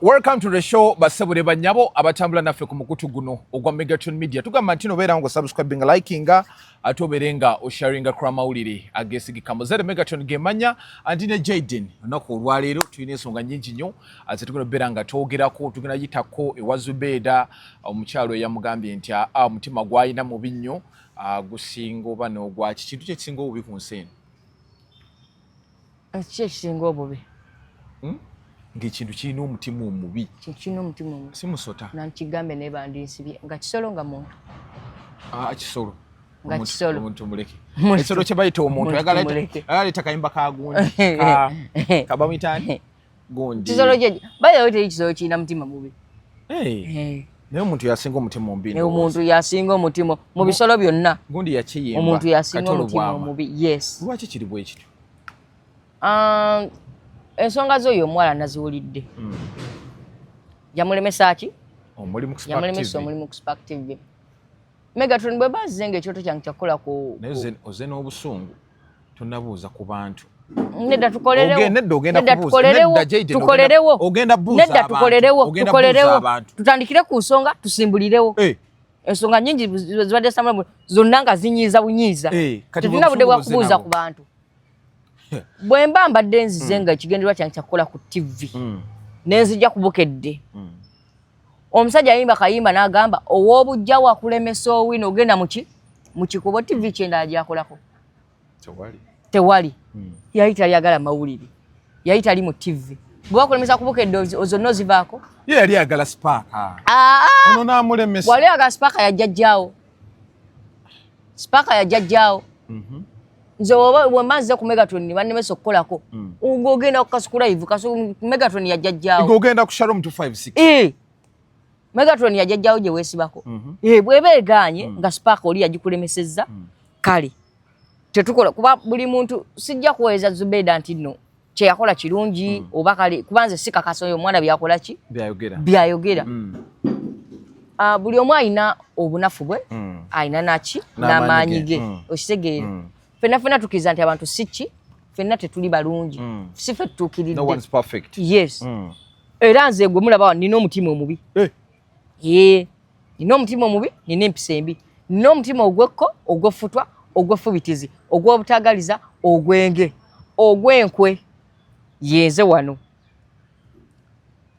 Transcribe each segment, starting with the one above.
Welcome to the show basabule banyabo abatambula naffe ku mukutu guno ogwa Megatron Media. Tugamba ntino beera ngo subscribing likinga atoberenga o sharinga kwa mawulire agesigika muzere Megatron gemanya andine Jaden nako olwaleero tuyine ensonga nyingi nnyo azetukino beranga twogerako tugina yitako ewazubeda omukyalo yamugambye nti mutima gwayina mu binnyo gusingo bano gwa kintu kye kisingo obubi ku nsi eno. Kye kisingo obubi ng'ekintu kirina omutima omubi. Kirina omutima omubi. Simusota. Nankigambe ne bandisibye nga kisolo nga muntu. Kisolo. Nga kisolo. Omuntu muleke. Ekisolo kye bayita omuntu yagaleta kayimba ka gundi. Kabamwitani gundi. Kisolo gye bayote ekisolo kirina mutima mubi. Naye omuntu yasinga omutima omubi. Naye omuntu yasinga omutima mu bisolo byonna. Gundi yakiyemba. Omuntu yasinga omutima omubi. Yes. Lwaki kiri bwe kityo? Ensonga z'oyo omuwala naziwulidde. Yamulemesa ki? Yamulemesa omulimu ku Spark TV. Megatron bwe bazze ng'ekyoto kyange kyakola ku... Naye oze n'obusungu tonnabuuza ku bantu. Nedda tukolerewo. Nedda tukolerewo. Tukolerewo. Ogenda buuza abantu. Nedda tukolerewo. Tutandikire ku nsonga tusimbulirewo. Ensonga nyingi zibadde samula zonna nga zinyiiza bunyiiza. Tetulina budde bwa kubuuza ku bantu. Bwe mba mbadde nzize nga ekigendererwa kyange kyakukola ku TV nenzija kubukedde omusajja ayimba kayimba n'agamba ow'obujja wakulemesa owino ogenda mu kikubo TV kyenda agyakolako tewali yali taliyagala mawulire yali tali mu TV bwe wakulemesa kubukedde zonna ozivaako ye yali ayagala Spark ono n'amulemesa wali ayagala Spark yajjajjaawo nze bwe mazze ku Megatron bannemesa okukolako ng'ogenda ku Kasuku Live Megatron yajjajjaawo ng'ogenda ku Shalom 256 Megatron yajjajjaawo gye weesibako bw'eba egaanye nga Spark oli yagikulemesezza kale tetukola kuba buli muntu sijja kuweeza Zubeda nti nno kye yakola kirungi oba kale kuba nze si kakasa oyo omwana byakola ki byayogera buli omu alina obunafu bwe alina naki n'amaanyi ge okitegeera fenna tukiriza nti abantu siki fenna tetuli balungi si ffe tutuukiridde no one's perfect yes era nze gwe mulaba nina omutima omubi nina omutima omubi nina empisa embi nina omutima ogwekko ogwefutwa ogwefubitizi ogw'obutagaliza ogwenge ogw'enkwe yenze wano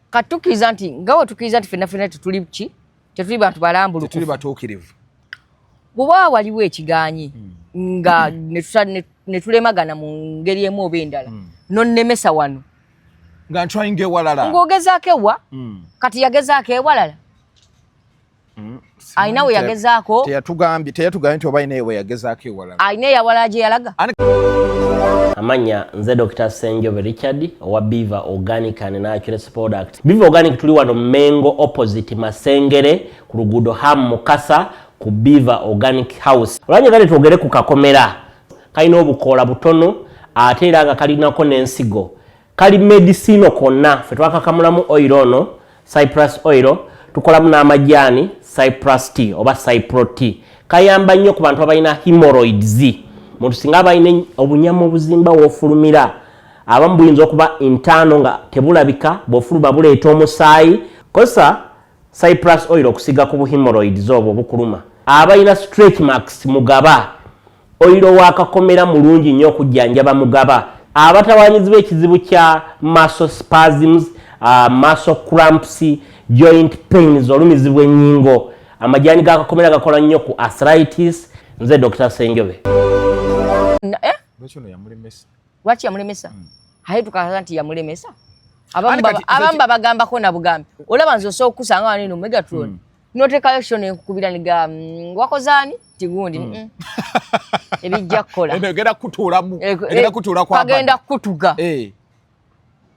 katukiriza nti ngawe tukiriza nti fenna tetuli ki tetuli bantu balambulukufu tetuli batuukirivu bw'oba waliwo ekigaanyi nga netulemagana mu ngeri emu oba endala nonnemesa wano nga ntwayinga ewalala ng'ogezaako ewa kati yagezaako ewalala alina we yagezaako teyatugambye nti oba alina ewe yagezaako ewalala alina eyawalala gye yalaga amanya nze Dr. Senjobe Richard owa Biva Organic and Naturals Product. Biva Organic tuli wano Mengo opposite Masengere ku luguudo Ham Mukasa ku Biva Organic House. Olwanye kale twogere ku kakomera kalina obukoola butono ate era nga kalinako n'ensigo kali medicine konna ffe twakakamulamu oil ono Cyprus oil tukolamu n'amajaani Cyprus tea oba Cypro tea kayamba nnyo ku bantu abalina hemorrhoids muntu singa abalina obunyama obuzimba wofulumira abamu buyinza okuba intaano nga tebulabika bwofuluma buleeta omusaayi kosa Cyprus oil okusiga ku hemorrhoids obwo bukuluma abalina stretch marks mugaba oil wakakomera mulungi nnyo okujjanjaba mugaba abatawanyizibwa ekizibu kya muscle spasms muscle cramps joint pains olumizibwa ennyingo amajaani gakakomera gakola nnyo ku arthritis nze Dr. Senjobe lwaki yamulemesa aye tukakaza nti yamulemesa abamu babagambako na bugambi olaba nze osobola okusanga wanino Megatron noteekayo shona enkukubira niga wakozaani tigundi ebijja kukola kagenda kutuga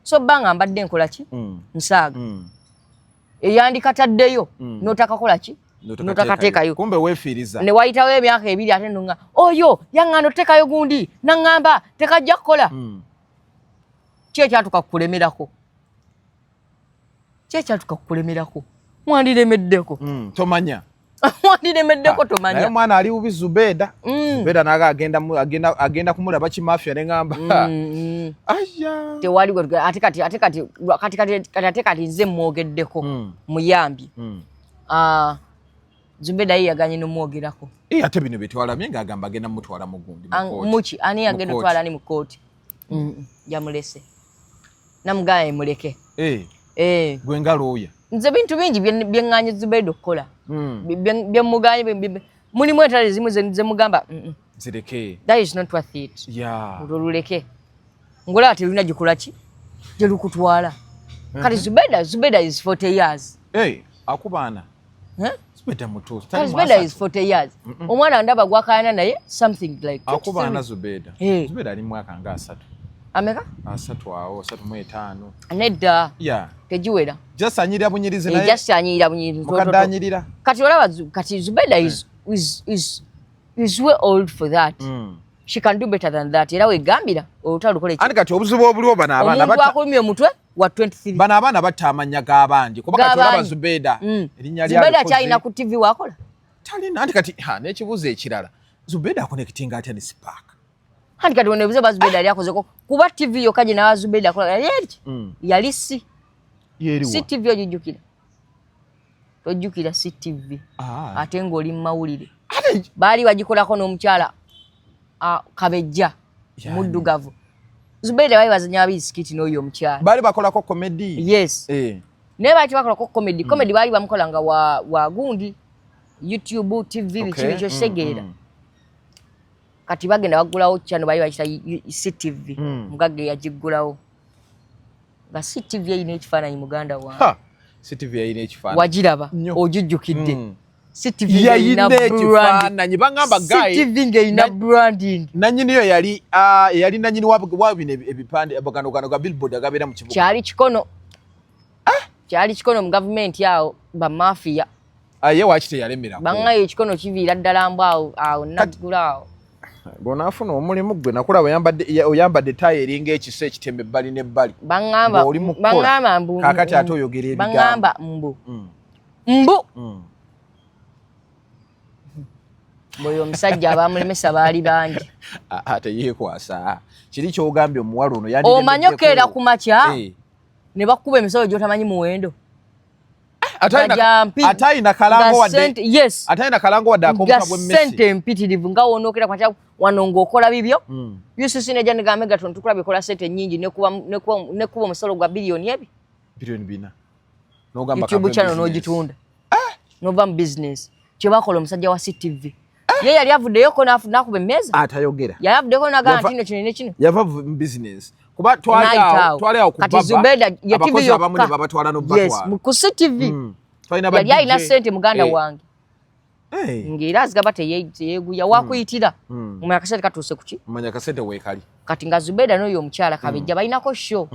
so banga mbadde nkola ki nsaaga eyandikataddeyo notakakola ki notakateekayo kumbe weefiiriza ne wayitawo emyaka ebiri ate nonga oyo yaŋŋanda oteekayo gundi naŋŋamba tekajja kukola ki ekyatuka kukulemerako mwandiremeddeko tomanya wandiremeddeko tomanya. Naye mwana ali ubi Zubeda. Zubeda naga agenda kumulaba ki mafia ne ngamba. Aya. Tewali ate kati nze mwogeddeko muyambi. Zubeda yaganye nomwogerako. Ate bino bitwalamye ng'agamba agenda mutwala mu gundi mu kooti. Muki ani agenda twala ni mu kooti. Yamulese. Namugaye muleke. Gwe ngaloya. Nze bintu bingi byenganye Zubeda okukola. Byemugaye mulimu entale zimu ze mugamba. Zireke. That is not worth it. Yeah. Ululeke. Ngola ati luna jikola ki? Je lukutwala. Kati Zubeda is 40 years. Akubana. Zubeda muto. Zubeda is 40 years. Omwana ndaba gwakayana naye something like akubana Zubeda. Zubeda ali mwaka nga 3. Ameka? 3 awo 3.5. Nedda. Yeah. Tejiwera. Just anyira bunyirize naye. Just anyira bunyirize. Mukadanyirira. Kati olaba kati Zubeda is way old for that. She can do better than that. Era wegambira otalukole ki. Ani kati obuzibu obuliwo bana abana omuntu akulumye omutwe wa 23. Bana abana batta amanya g'abandi. Kuba kati olaba Zubeda. Erinnya lya Zubeda kyalina ku TV wakola. Talina anti kati n'ekibuuzo ekirala. Zubeda akonectinga atya ne Spark. Anti kati wano ebizibu Zubeda yali akozeko kuba TV yokaje na Zubeda akola yali si. Si TV ojujukira. Tojukira si TV. Ate ng'oli mu mawulire. Baali bagikolako n'omukyala Kabejja muddugavu. Zubeda bali bazanya bisikiti n'oyo omukyala. Baali bakolako comedy. Yes. Naye baali bakolako comedy. Comedy baali bamukolanga wa gundi YouTube, TV, bikibi kyosegera. Kati bagenda bagulawo channel baali bakita CTV. Mugagge yagiggulawo. Nga CTV yina ekifaananyi muganda wa. CTV yina ekifaananyi. Wagiraba ojujjukidde. CTV yina ekifaananyi bangamba guy. CTV ng'eyina branding. Nanyini yo yali nanyini wa bino ebipande abagano ga billboard agabeera mu kibuga. Kyali kikono. Kyali kikono mu government yawo ba mafia. Ye wakite yalemera. Bangayo ekikono kiviira ddala mbwawo awo nagulawo. Bonafuna omulimu gwe nakulaba oyambadde tayi eringa ekise ekitembe ebbali n'ebbali. Bangamba mbu. Kakati ate oyogera ebigambo. Bangamba mbu. Mbu. Boyo omusajja abamulemesa baali bangi. Ate yeekwasa. Kiri ky'ogambye omuwala ono yandi. Omanyokeera ku makya. Ne bakuba emisolo gy'otamanyi muwendo. Atayina kalango wadde. Yes. Atayina kalango wadde akomuka bwe Messi. Sente mpitirivu nga wonookera kwa wano ng'okola bibyo. UCC ne Jan Megatron tukula bikola sente nnyingi ne kuba omusolo gwa biliyoni ebi. Biliyoni 4. N'ogamba YouTube channel n'ogitunda. Nova business. Kye bakola omusajja wa CTV. Ye yali avuddeyo ko nakuba emmeza. Atayogera. Yali avuddeyo naga ntino kino ne kino. Yava business. Kuba twali awo ku baba. Kati Zubeda ya TV yo. Abakozi babatwala no batwala. Yes, mu CTV. Yali alina sente muganda wange. Ngira azigaba teyeguya wakuyitira. Mumanya kasente katuuse kuki? Mumanya kasente weekali. Kati nga Zubeda n'oyo omukyala Kabejja balinako show.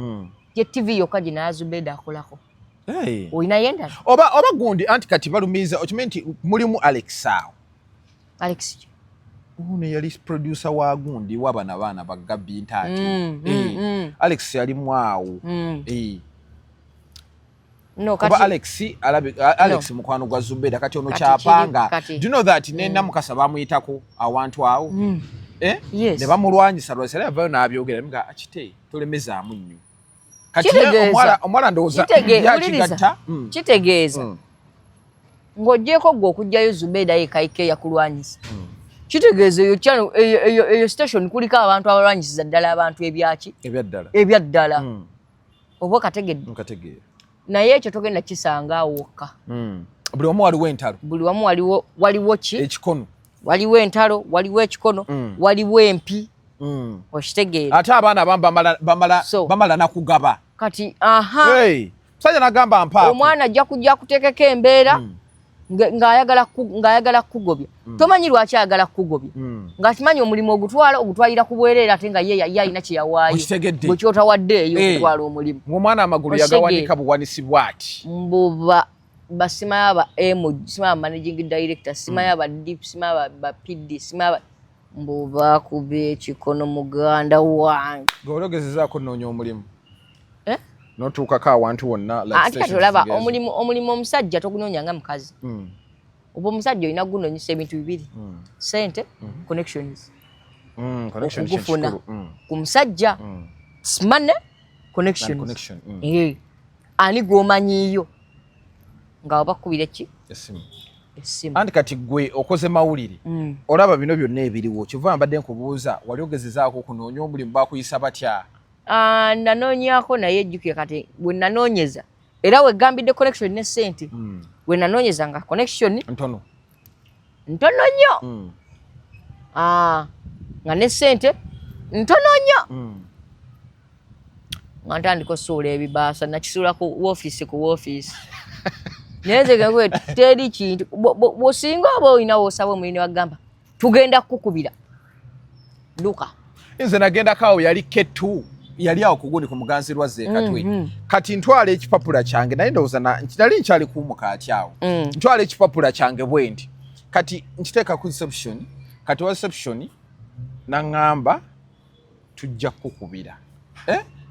Ye TV yokaji na Zubeda akolako. Oyina yenda. Oba gundi anti kati balumiza okimanyi mulimu Alex awo. Alex. Une yali producer wa gundi wabana bana bagabi ntati. Alex yali mwawo. No, kati Alex mukwano gwa Zubeda kati ono kyapanga. Do you know that nena mukasa bamuyitako awantu awo? Yes. Ne bamulwanyisa lwasera yavayo nabyogera mga akite tolemezaamu nnyo. Kati omwala ndowooza yakigatta. Kitegeeza. Ng'oggyeko gwe okugjayo Zubeda yekayike yakulwanyisa. Kitegeeza eyo station kuliko abantu abalwanyisiza ddala abantu ebyaki? Ebyaddala. Oba kategedde. Nkategeera. Naye ekyo togenda kisanga awokka. Buli wamu waliwo entalo. Buli wamu waliwo ki? Ekikono. Waliwo entalo, waliwo ekikono, waliwo empi. Okitegeera. Ate abaana bamala nakugaba. Kati musajja nagamba mpaako. Omwana ajja kujja kuteekeko embeera ng'ayagala kukugobya. Tomanyi lwaki ayagala kukugobya. Ng'akimanyi omulimu ogutwalira ku bwereere ate nga ye alina kye yawaayo. Bwe kyotawaddeeyo okutwala omulimu. Ng'omwana amagulu yagawanika buwanisibwa ati. Mbuba basimayo aba emoji, simayo managing director, simayo aba DP, simayo aba PD, simayo mbuba kuba ekikono muganda wange. Ng'ologezezaako nnoonya omulimu. Notuukako awantu wonna. Ate kati olaba omulimu omusajja togunoonya nga mukazi. Obo musajja olina gunonyesa ebintu bibiri. Sente, connections. Connection kufuna. Ku musajja. Money, connections. Ani gwomanyiyo. Nga bakubira ki? Esimu. Andi kati gwe okoze mawulire. Olaba bino byonna ebiriwo. Kiva mbadde nkubuuza wali ogezezaako kunoonya omulimu bakuyisa batya? Nanoonyako naye ejjukire kati bwe nanoonyeza. Era wegambidde connection ne sente. Bwe nanoonyeza nga connection ntono nnyo. Nga ne sente ntono nnyo. Nga ntandika osuula ebibaasa nakisuula ku woofiisi Neze gwe teri kintu bosinga oba olina wosaba omulini wagamba tugenda kukubira Luka nze nagenda kawo yali ketu yali awo kugundi ku muganzirwa zeekatwe kati ntwala ekipapula kyange naye ndowooza nali nkyali kuwumuka ati awo ntwala ekipapula kyange bwendi kati nkiteeka ku reception kati wa reception naŋŋamba tujja kukubira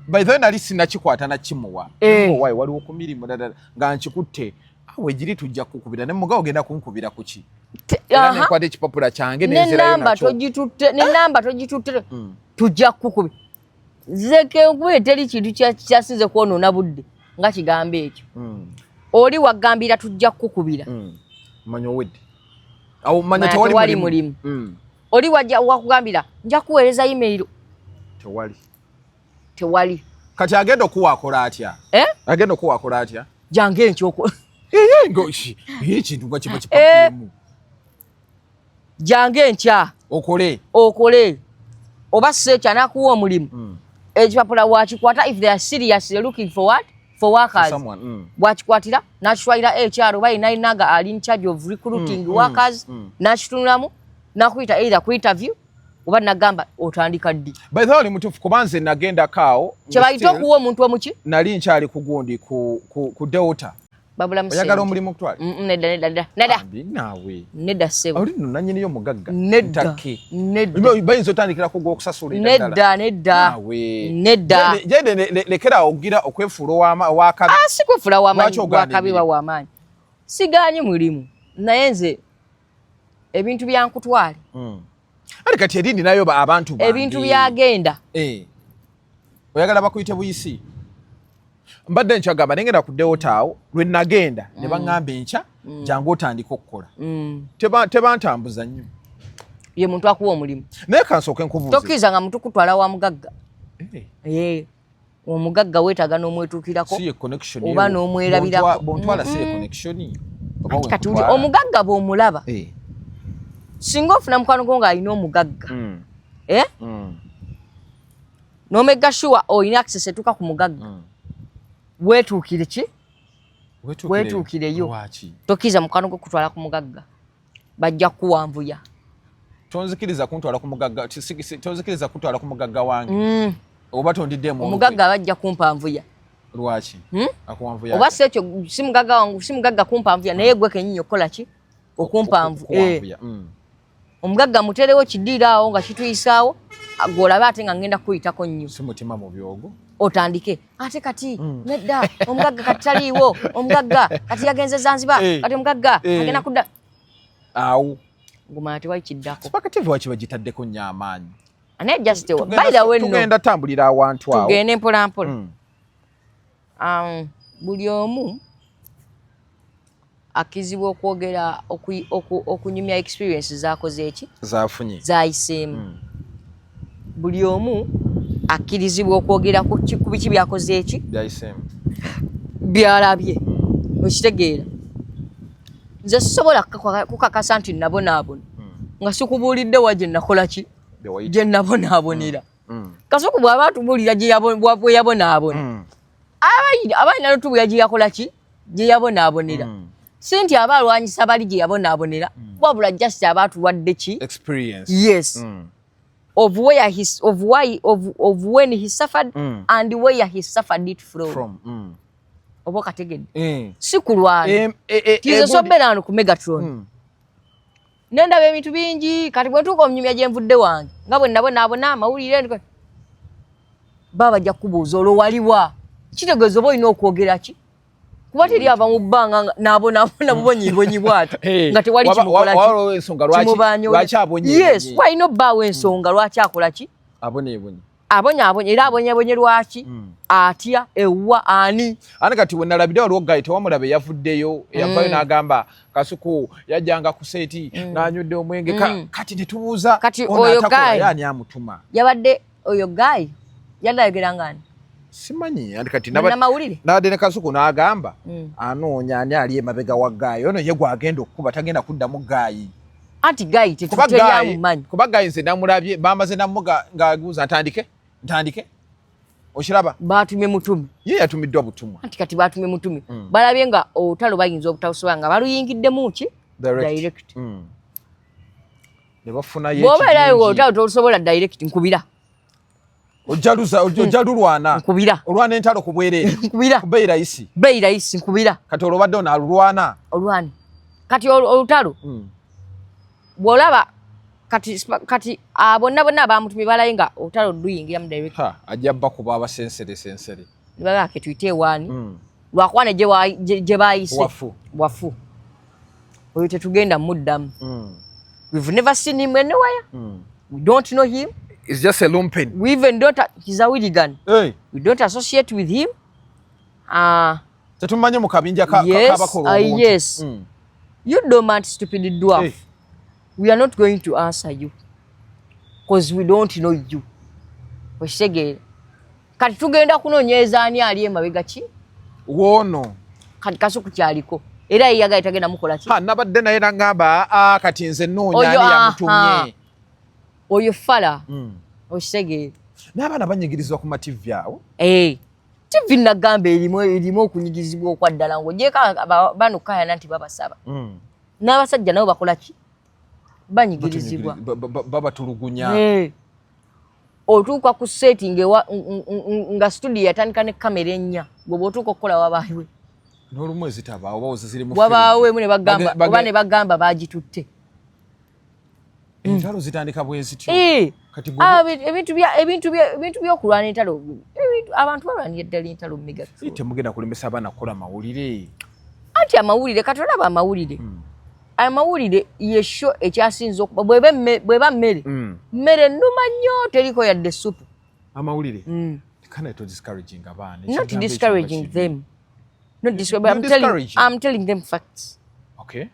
by the way nali sinnakikwata nakimuwa wayi waliwo ku mirimu ddala nga nkikutte wegiri tujja kukubira ne mugawo genda kunkubira kuki nekwata ekipapula kyange nenamba togitutte tujja kukubira zekenkwe teri kintu kyasinze kwonoona budde nga kigambo ekyo oli wagambira tujja kukubira manya owedde awo manya tewali mulimu oli wakugambira nja kuweereza email tewali kati agenda okuwaakola atya agenda okuwaakola atya jange enkyoko ekintu nga kiba kipakiemu jange enkya okole oba seekya nakuwa omulimu ekipapula wakikwata if they are serious looking for workers bwakikwatira nakitwalira HR oba inainaga ali in charge of recruiting workers nakitunulamu nakuyita either ku interview oba nagamba otandika ddi by the way oli mutuufu kubanze nagenda kaawo kyebayita okuwa omuntu omuki nali nkyali ku gundi ku Delta babula musente oyagala omulimu okutwala nedda sebo oli nno nanyiniyo omugagga nedda bayinza otandikira ku gwokusasula nedda jende lekera ogira okwefuula owakabi si kwefuula wakabi wamaanyi sigaanyi mulimu naye nze ebintu byankutwale ali kati eri ndinayo abantu bange ebintu byagenda oyagala bakuyite buyisi mbadde nkyagamba nengenda ku Delta awo lwe nagenda ne baŋŋamba enkya jangu otandika okukola tebantambuza nnyo ye muntu akuwa omulimu naye kansooke nkubuuze tokkiriza nga muntu kutwala wa mugagga omugagga weetaaga n'omwetuukirako oba n'omwerabirako bontwala si connection kati omugagga bw'omulaba singa ofuna mukwano gwo ng'alina omugagga n'omegga sure olina access etuuka ku mugagga weetuukire ki weetuukireyo tokkiriza mukwano gwo kutwala ku mugagga bajja kuwanvuya tonzikiriza kuntwala ku mugagga tonzikiriza kutwala ku mugagga wange oba tondiddemu omugagga bajja kumpanvuya lwaki akuwanvuya oba si ekyo si mugagga wangu si mugagga kumpanvuya naye gwe kennyini okola ki okumpanvu omugagga muterewo kiddiira awo nga kituyisaawo gw'olabe ate nga ngenda kuyitako nnyo si mutima mu byogo otandike ate kati nedda omugagga kati taliiwo omugagga kati yagenze Zanzibar kati omugagga agenda kudda awo ngumala tewali kiddako sipakativu wakiba gitaddeko nnyo amaanyi ane just by the way tugenda tambulira awantu awo tugende mpola mpola buli omu akizibwa okwogera okunyumya experience zakoze eki zafunye zayiseemu buli omu akirizibwa okwogera ku biki byakoze eki byalabye okitegeera nze sisobola kukakasa nti nabonaabona nga sikubuulidde wa gye nakola ki gye nabonaabonera kasuku bw'aba atubuulira bwe yabonaabona abalina lutubulira gye yakola ki gye yabonaabonera si nti aba alwanyisa bali gye yabonaabonera wabula just aba atuwadde ki yes of when he suffered and where he suffered it from oba kategedde si kulwana tize sobera ano ku Megatron nendaba ebintu bingi kati bwe ntuuka omunyumya gye nvudde wange nga bwe nabonaabona amawulire baba bajja kubuuza olwo waliwa kitegeeza oba olina okwogera ki kuba teri aba mu bbanga nabo bubonyi bwatu nga tewali kimukola ki waliwo ensonga lwaki abonye yes walina obbaawo ensonga lwaki akola ki abonye era abonye lwaki atya ewa ani kati we nalabira waliwo gayi tewamulabe yavuddeyo yavayo n'agamba Kasuku yajjanga ku seeti n'anywedde omwenge kati netubuuza kati oyo gayi ani amutuma yabadde oyo gayi yadayogera ngani simanyi kati nabadde ne Kasuku n'agamba anoonya ani ali emabega wa gayi ono ye gwagenda okukuba tagenda kuddamu gayi anti gayi teyamumanyi kuba gayi nze namulabye bamaze namuga ng'aguuza ntandike okiraba batumye mutumi ye yatumiddwa butumwa anti kati batumye mutumi balabye nga olutalo bayinza obutabusobola nga baluyingiddemu ki direct ne bafuna bw'obeerayo olutalo tolusobola direct nkubira ojja lulwana nkubira olwana entalo ku bwereere nkubira beeyi rayisi nkubira kati olwobadde onaalulwana olwani kati olutalo bw'olaba kati bonna abamutumye balaye nga olutalo luyingira mu direct ajja bakuba abasensere nibagake tuyite ewaani lwakwana gye bayise wafu oyo tetugenda muddamu we've never seen him anywhere we don't know him. It's just a lumpen. We even don't. He's a hooligan. Hey. We don't associate with him. Tetumanye mukabinja yes. You don't stupid dwarf. Hey. We are not going to answer you because we don't know you. Weshege. Kati tugenda kunonyeza ani ali emabega ki? Wono. Kati Kasuku kyaliko. Era yaga itagenda mukola ki? Nabadde naye ngamba kati nze noonya ali yamutumye. Oyo fala oshege n'abaana banyigirizwa ku mativi awo TV nagamba erimu okunyigizibwa okwaddala ngo jeka bano kaya nanti babasaba n'abasajja nabo bakola ki banyigirizibwa babatulugunya otuuka ku setting nga studio yatandika ne kamera ennya bwe otuuka okukola wabaawe n'olumu ezitaba oba ziri mu wabaawe mu ne bagamba bagitutte entalo zitandika bwezityo kati ebintu byokulwana entalo abantu balwanira ddala entalo mega temugenda kulemesa abaana kukola mawulire anti amawulire kati olaba amawulire yesho ekyasinza okuba bweba mmere nnuma nnyo teriko yadde supu amawulire to discouraging abaana not discouraging them I'm telling them facts okay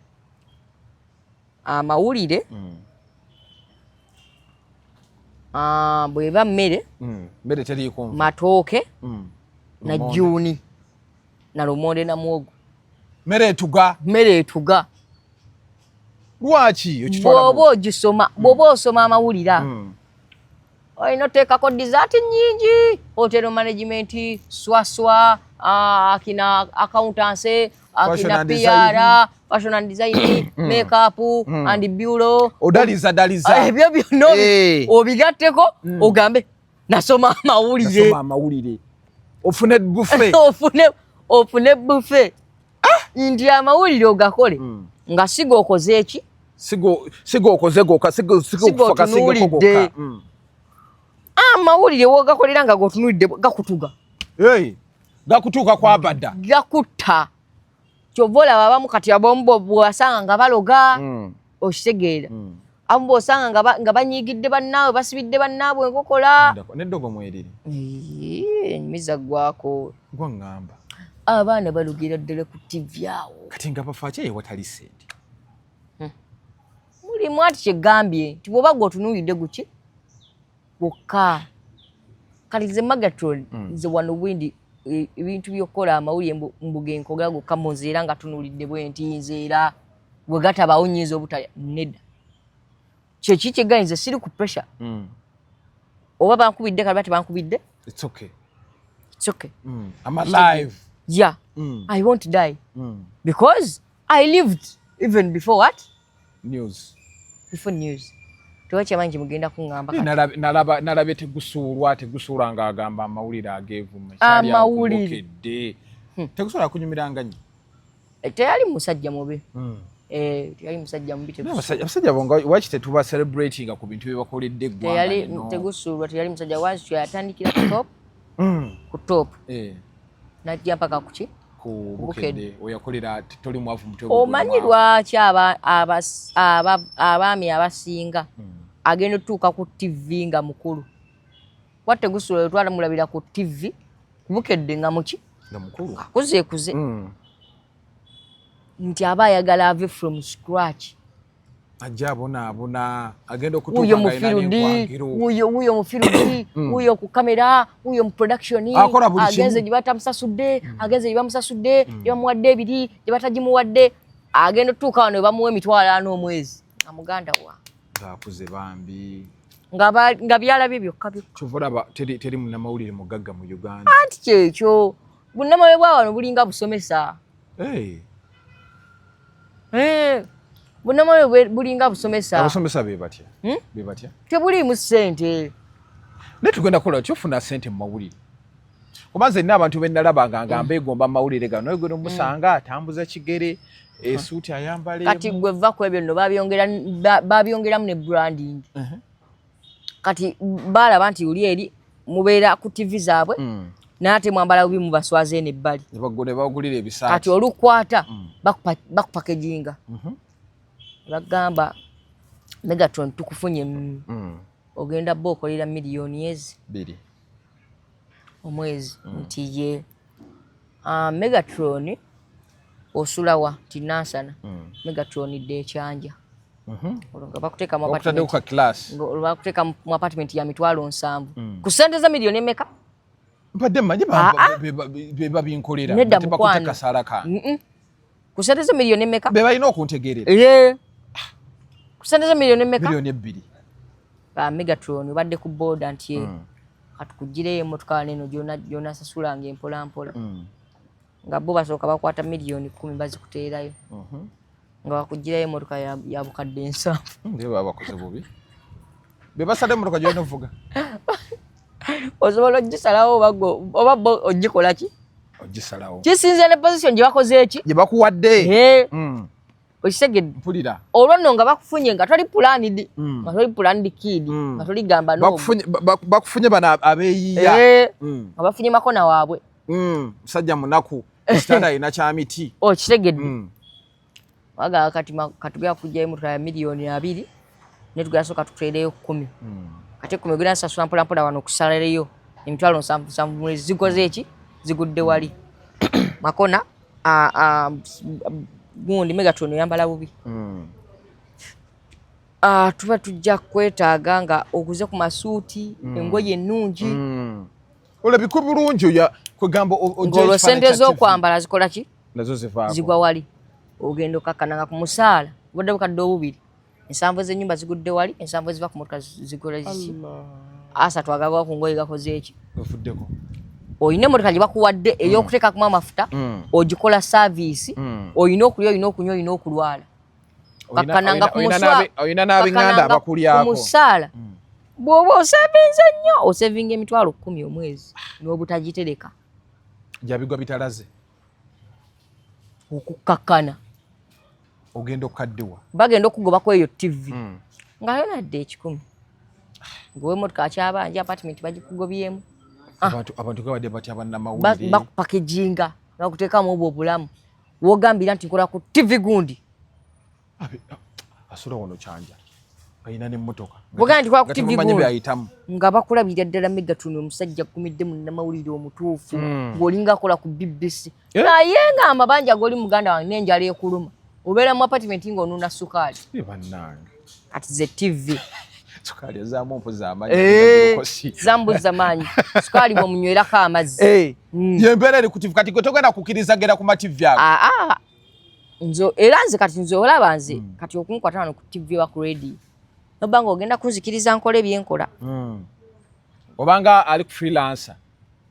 amawulire bweba mmere teriiko matooke na jjuuni na lumonde na mwogo mmere etuga lwaki bw'oba osoma amawulire olina oteekako dessert nnyingi hotel management swaswa akina accountancy akina PR fashion and design makeup and bureau odaliza ebyo byonna obigatteko ogambe nasoma amawulire ofune buffet ofune buffet nti amawulire ogakole nga sigo okoze eki sigo okoze goka sigo otunuulidde amawulire wogakolera nga gotunuulidde gakutuga gakutuuka kwabadda gakutta kyova olaba abamu kati abamu bw'osanga nga baloga okitegeera abamu bw'osanga nga banyiigidde bannaabwe basibidde bannaabwe enkokola neddogo mweriri enyumiza gwako gwaŋŋamba abaana balogera ddala ku TV awo kati nga bafa ki ewatali ssente mulimu ati kyegambye nti bw'oba gwe otunuulidde guki gwokka kati nze Magatron nze wano windi ebintu byokukola amawulire mbugenkoga gokka munzeera nga tunuulidde bwenti nzeera bwe gatabaawo nnyinza obutalya nedda kyeki kyegalinze siri ku pressure oba bankubidde kale bati bankubidde it's okay I'm alive I won't die because I lived even before what before news tewakyamanyi mugenda kuŋŋamba nalabye tegusuulwa ng'agamba amawulire ageevuma amawulire tegusobola kunyumiranga nnyo teyali musajja mubi teyali musajja mubi abasajja bonga waki tetuba celebratinga ku bintu bye bakoledde eggwanga tegusuulwa teyali musajja wansi yatandikira ku top najja mpaka kuki ku Bukedde oyakolera toli mwavu mutwe omanyi lwaki abaami abasinga agenda otuuka ku TV nga mukulu watte gusula twalamulabira ku TV ku Bukedde nga muki nga mukulu akuzeekuze nti aba ayagala ave from scratch ajja abona agenda uyo mufirudi uyo ku kamera uyo mu production agenze gye batamusasudde agenze gye bamusasudde gye bamuwadde ebiri gye batagimuwadde agenda otuuka wano bamuwa emitwalo omwezi nga muganda wa ng'akuze bambi nga byalabye byokka kyovulaba teri munnamawulire mugagga mu Uganda anti kyekyo bunnamawulire bwa wano bulinga busomesa bunnamawulire bulinga busomesa abasomesa be batya tebuliimu ssente naye tugenda kukola kyofuna ssente mu mawulire kuba nze nina abantu bennalabanga nga mbeegomba mawulire gano naye gwe musanga atambuza kigere esuuti ayambale kati gwe vva ku ebyo nno babyongeramu ne branding kati balaba nti uli eri mubeera ku TV zaabwe naate mwambala bubi mubaswaze n'ebbali bagulira ebisaati kati olukwata bakupakeginga bagamba Megatron tukufunye ogenda bo okolera miliyoni ezi 2 omwezi nti ye Megatron osulawa tinansana Megatron de kyanja olonga bakuteka mu apartment ya mitwalo 7 ku sente za miliyoni emeka mpadde mmanyi beba binkolera bakuteka sala kange ku sente za miliyoni emeka be balina okuntegerera ku sente za miliyoni emeka miliyoni 2 Megatron badde ku board anti katukugire emotoka neno jona sasulanga empola mpola nga bo basooka bakwata miliyoni 10 bazikuteerayo nga bakugirayo emotoka ya bukadde 7 ndeba bakoze bubi be basade emotoka jona ovuga osobola ogisalawo oba bo ogikola ki ogisalawo kisinze ne position gye bakoze eki gye bakuwadde okisegedde mpulira olwo nno nga bakufunye nga toli planid nga toli planid kid nga toli gamba no bakufunye bana abeeyiya nga bafunye makona waabwe musajja munaku standa ina kyamiti okisegedde waga kati katugya kujja emotoka ya miliyoni 2 ne tugasooka tukuteereyo 10 kati 10 gina sasula mpola mpola wano kusalareyo emitwalo 7 zikoze eki zigudde wali makona gundi Megatron yambala bubi tuba tujja kwetaaga nga okuze ku masuuti engoye ennungi olabika bulungi kwegamba olwo sente z'okwambala zikola ki nazo zivaako zigwa wali ogenda okakkananga ku musaala obadde bukadde obubiri ensanvu z'ennyumba zigudde wali ensanvu eziva ku motoka zikola ziki asatu agagwa ku ngoye gakoze eki gafuddeko oyina emotoka gye bakuwadde ey'okuteekakumu amafuta ogikola saavisi oyina okulya oyina okunywa oyina okulwala kakkananga oyina n'ab'eŋŋanda abakulyako ku musaala bw'oba osevinze nnyo osevinga emitwalo 10 omwezi n'obutagitereka gyabigwa bitalaze okukkakkana ogenda okukaddiwa bagenda okugobako eyo TV nga yonadde 10 ng'ow'emmotoka akyabanja apartment bagikugobyemu abantu gabadde batya bannamawulire bakupakeginga bakuteekamu obwo obulamu wogambira nti nkola ku TV gundi asula wono kyanja ayina n'emmotoka wogambira nti nkola ku TV gundi byayitamu nga bakulabira ddala Megatron omusajja kumidde munnamawulire omutuufu ng'olinga akola ku BBC naye nga amabanja g'oli muganda wange n'enjala ekuluma obeera mu apartment ng'onuna sukaali bannange kati ze TV sukaali ezaamu mpoza amaanyi zambuza maanyi sukaali bw'omunywerako amazzi yembeera eri ku TV kati gwe togenda kukkiriza genda ku mativi ago era nze kati nze olaba nze kati okunkwata wano ku TV oba ku radio nobba nga ogenda kunzikiriza nkola ebyenkola obanga ali ku freelancer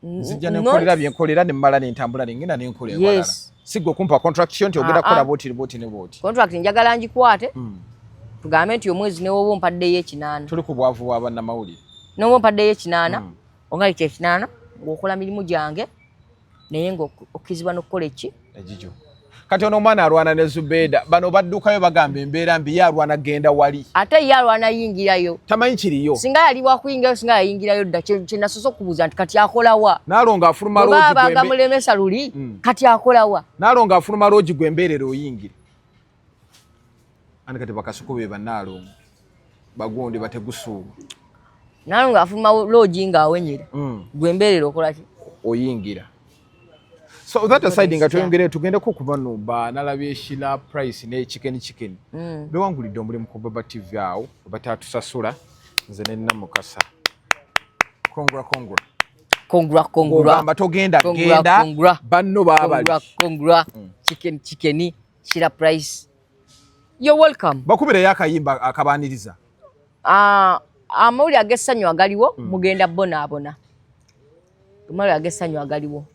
nzijja nenkolera byenkolera nemmala nentambula nengenda nenkola ewalala sigwe okumpa contraction nti ogenda kukola booti ne booti contract njagala ngikwate tugambe nti omwezi newoba ompaddeyo 8 tuli ku bwavu bwa bannamawulire noba ompaddeyo 8 ongalika 8 ng'okola mirimu gyange naye ng'okkirizibwa n'okukola eki egijo kati ono mwana alwana ne Zubeda bano baddukayo bagamba embeera mbi yalwana genda wali ate yalwana yingirayo tamanyi kiriyo singa yali wakuyingayo singa yayingirayo dda kyenasoso okubuuza nti kati akolawa nalonga afuluma loogi baba mulemesa luli kati akolawa nalonga afuluma loogi gwembeerera oyingire ani kati bakasuku be bannaalonga bagundi bategusuuba nalonga afuluma loogi ngaawenyera gwembeerera okolaki oyingira. So that aside nga tuyongere tugende ko kubanumba nalabye Shila price ne chicken bewangulidde omulimu ku Baba TV awo batatu sasula nze ne Namukasa kongura amba togenda genda banno babali chicken Shila price you're welcome bakubire yakayimba akabaniriza amawuli agessanyu agaliwo mugenda bona amawuli agessanyu agaliwo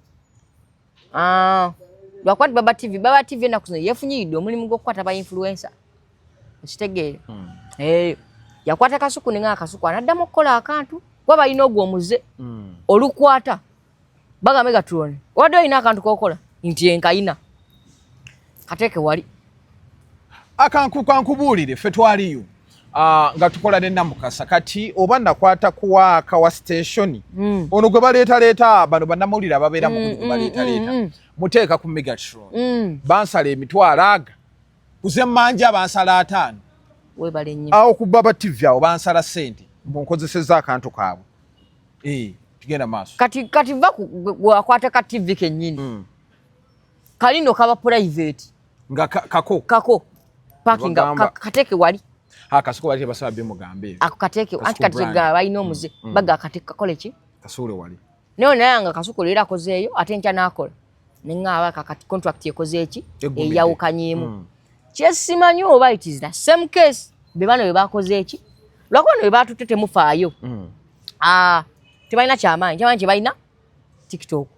lwakwati Baba TV enaku zino yefunyidde omulimu gw'okukwata ba influencer ekitegeere yakwata kasuku nenga akasuku anaddamu okukola akantu kuba balina ogwo omuze olukwata bagambe gatulone wadde olina akantu kokola nti enkayina kateeke wali kankubuulire ffe twaliyo nga tukola ne Namukasa kati oba nakwata kuwaaka wa station ono gwe baleeta bano bannamawulire ababeera mu gwe baleeta muteeka ku Megatron bansala emitwalo aga kuze manja bansala 5 webale nnyo awo ku Baba TV awo bansala sente mbonkozeseza akantu kaabwe tugenda maaso kati va wakwata ka TV kennyini kalino kaba private nga kako parking kateeke wali kasuku wali basaba bimugambe akateeke anti kateega balina omuze baga akateeka kole ki kasule wali nayo nayanga kasuku leero akozeeyo ate nkya n'akola neŋŋaaba kakati contract ekoze eki eyawukanyeemu kyesimanyi oba it is the same case bebano bwe bakoze eki lwakuba no bwe batutte temufaayo tebalina kyamaanyi kye balina TikTok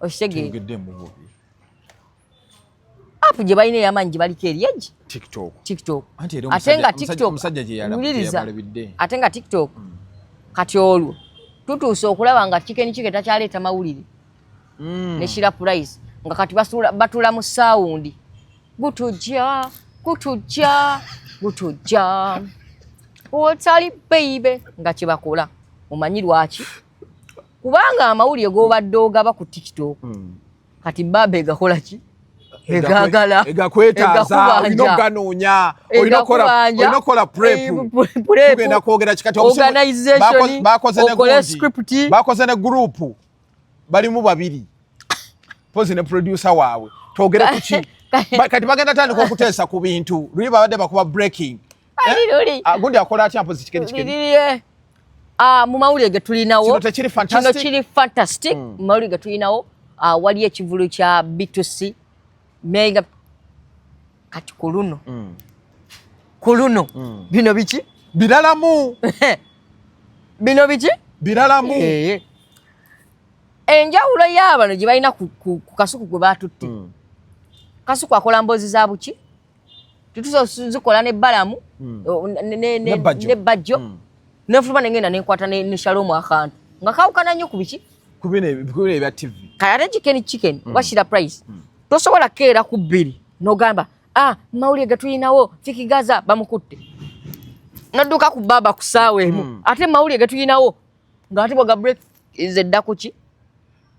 okitegeere apu gye balina ey'amaanyi gye baliko eri egi TikTok ate nga TikTok ate nga TikTok kati olwo tutuuse okulaba nga chicken takyaleeta mawulire ne Shila price nga kati batula mu sound gutujja otali baby nga kyebakola omanyi lwaki kubanga amawulire g'obadde ogaba ku TikTok kati baba egakola ki egakwetaaza olina oganoonya olina okola prep tugenda kwogera kikati bakoze ne group balimu babiri pozi ne producer waabwe twogere kuki kati bagenda tandika okuteesa ku bintu luli babadde bakuba breaking gundi akola atya mpozi kikeni mu mawulire ge tulinawo kino kiri fantastic mu mawulire ge tulinawo wali ekivulu kya B2C mega kati kuluno bino biki biralamu bino biki biralamu enjawulo y'abano gye balina ku kasuku gwe batutte kasuku akola mbozi za buki zikola ne balamu ne bajjo nefuluma nengenda nenkwata ne Shalom akantu nga kawukana nnyo ku biki ku bino ebya TV kayate chicken Shila price tosobola keera ku bbiri n'ogamba mawulire getulinawo fikigaza bamukutte nadduka ku baba ku ssaawa emu ate mawulire getulinawo ng'ate bwaga break izedda ku ki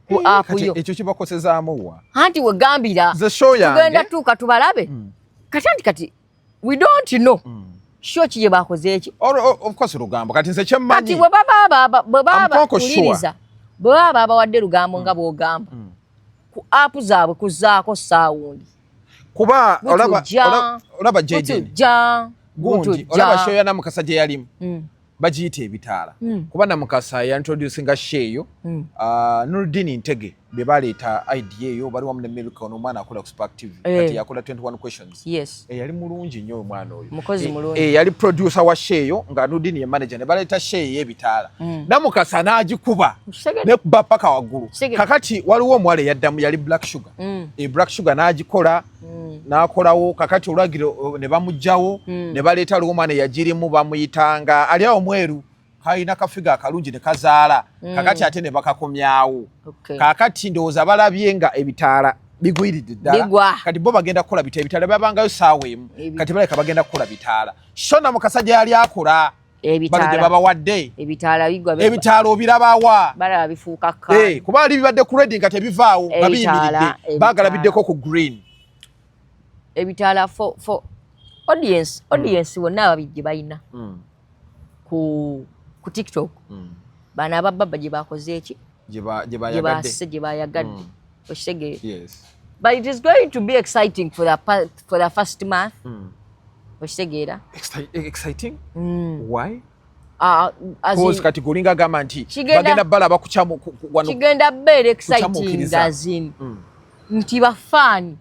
ku apu yo ekyo kibakosezaamu wa anti wegambira tugenda tuuka tubalabe kati we don't know sure kiye bakoze eki of course lugambo kati nze kyemmanyi kati bwe baba uliriza bwe baba bawadde lugambo nga bw'ogamba ku apu zaabwe kuzaako sound kuba olaba Jaden gundi olaba show ya Namukasa gye yalimu bagiyita ebitaala kuba Namukasa yaintroducinga sheeyo Nurdin Ntege be baleeta idea eyo bali wamu ne Milka ono omwana akola ku Spark TV kati yakola 21 questions yali mulungi nnyo omwana oyo mukozi mulungi yali producer wa sheeyo nga Nurdin ye manager ne baleeta sheeyo ebitaala Namukasa n'agikuba ne kuba paka waggulu kakati waliwo omuwala eyaddamu yali Black Sugar Black Sugar n'agikola n'akolawo kakati olwagiro ne bamugjawo ne baleeta aliwo omwana eyagirimu bamuyitanga ali awo mweru kayina kafiga akalungi ne kazaala kakati ate ne bakakomyawo kakati ndowooza balabye nga ebitaala bigwiridde ddala kati bo bagenda kukola bitaala babangayo saawa emu kati baleka bagenda kukola bitaala Shona Mukasa gyali akola bano babawadde ebitaala obirabawa balaba bifuuka kale kuba ali bibadde ku red nga tebivaawo nga biyimiridde baagala biddeko ku green ebitaala for audience bonna ababijje balina ku TikTok bana abababa gye bakoze eki gye bayagadde okitegeera but it is going to be exciting for the first month okitegeera exciting why cause kati gulinga gamba nti bagenda balaba kuchamu wano kigenda beera exciting azin nti bafani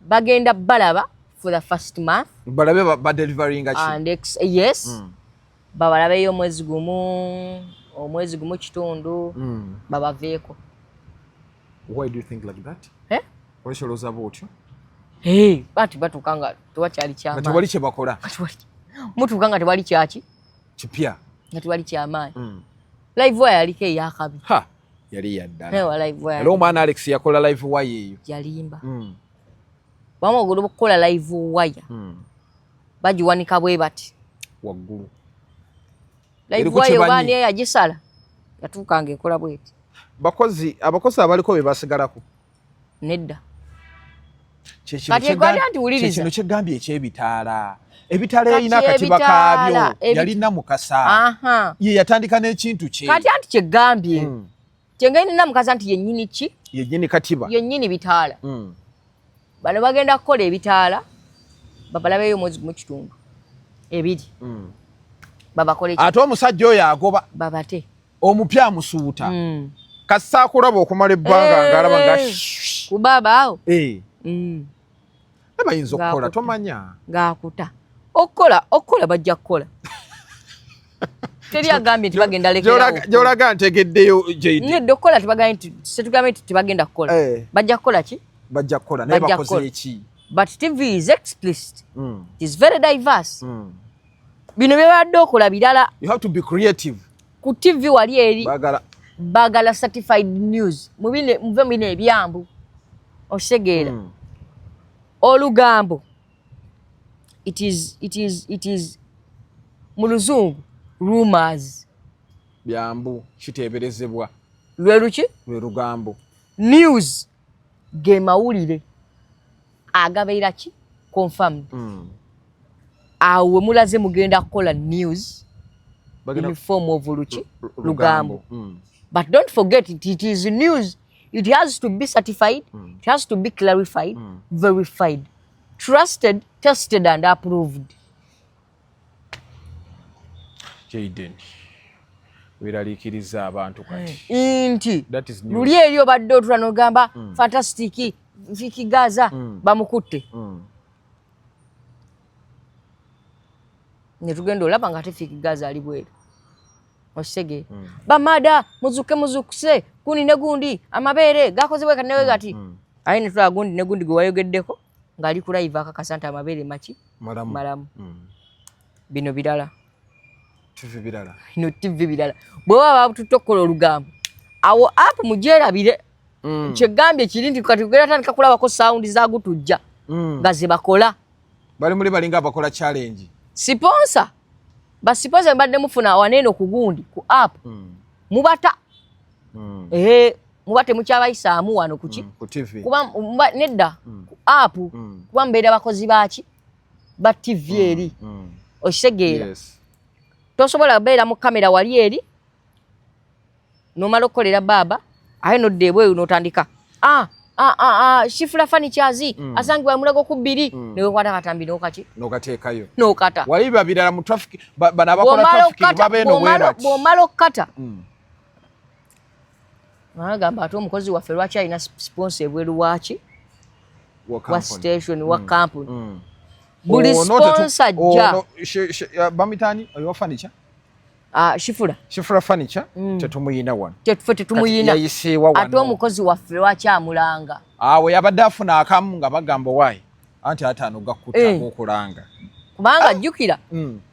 bagenda balaba for the first month balabe ba delivering achi and yes babalabe yo omwezi gumu kitundu babaveeko. Why do you think like that? Olisholoza bwotyo batukanga tewakyali kyamaanyi tewali kye bakola mutukanga tewali kyaki kipya nga tewali kyamaanyi live wire yaliko eyakabi yali yaddala era omwana Alex yakola live wire eyo yalimba bamugulu okukola live wire bagiwanika bwe bati waggulu live wire obani yagisala yatuukanga ekola bweti abakozi abaliko be basigalako nedda kino kyegambye ekyebitaala ebitaala yalina akatiba kaabyo yalina Mukasa ye yatandika n'ekintu kye kati anti kyegambye kyengaina Mukasa nti yennyini ki yennyini katiba yennyini bitaala bano bagenda kukola ebitaala babalabeyo omwezi gumu kitundu ebiri babakole ate omusajja oyo agoba babate omupya amusuuta kassa akulaba okumala ebbanga ng'alaba nga kubaba awo bayinza okukola tomanya ng'akuta okukola bajja kukola teri agambye nti bagenda lekerawo gy'olaga ntegeddeyo nedde okukola setugambye nti tebagenda kukola bajja kukola ki bajja kukola naye bakoze eki but TV is explicit it is very diverse bino byebadde okola birala you have to be creative ku TV wali eri bagala certified news muve mubino ebyambu okitegeera olugambo it is mu luzungu rumors byambu kiteeberezebwa lwe lugambo news ge mawulire agabeera ki confirmed awe mulaze mugenda kukola news in form of lugambo but don't forget it is news. It has to be certified, it has to be clarified, verified, trusted, tested and approved. Jaden wiraliikiriza abantu kati inti luli eri obadde otula n'ogamba fantastic Vicky Gaza bamukutte ne tugenda olaba nga ate Vicky Gaza ali bweru osege bamada muzukuse kuni ne gundi amabeere gakozebwe kanewe gati ayine tula gundi ne gundi gwayogeddeko ngali ku live akakasanta amabeere machi malamu bino birala TV birala bwe baba tutokola olugambo awo app mujerabire kyegambye kiri nti kati kugera tandika kulabako sound za gutujja ngaze bakola bali muli balinga abakola challenge sponsor sponsor mbadde mufuna waneno ku gundi ku app mubata mubate mukyabayisaamu wano kuki ku TV kuba nedda ku app kuba mbeera bakozi baki ba TV eri okitegeera tosobola beera mu kamera wali eri nomala okukolera baba aye nodde ebweyo n'otandika shifula furnitures asangibwa mulago ku bbiri newe kwata katambi n'okaki n'okateekayo n'okata wali babirala mu traffic bana bakola traffic babeeno bwerati bw'omala okukata agamba ate omukozi waffe lwaki alina sponsor ebweru waki wa station wa company buli sponsor jja bamitani oyo furniture shifura furniture tetumuyina wano tetumuyina yayisiiwa wano ate omukozi waffe lwaki amulanga awe yabadde afuna akamu nga bagamba waayi anti ataano gakutta okulanga kubanga jjukira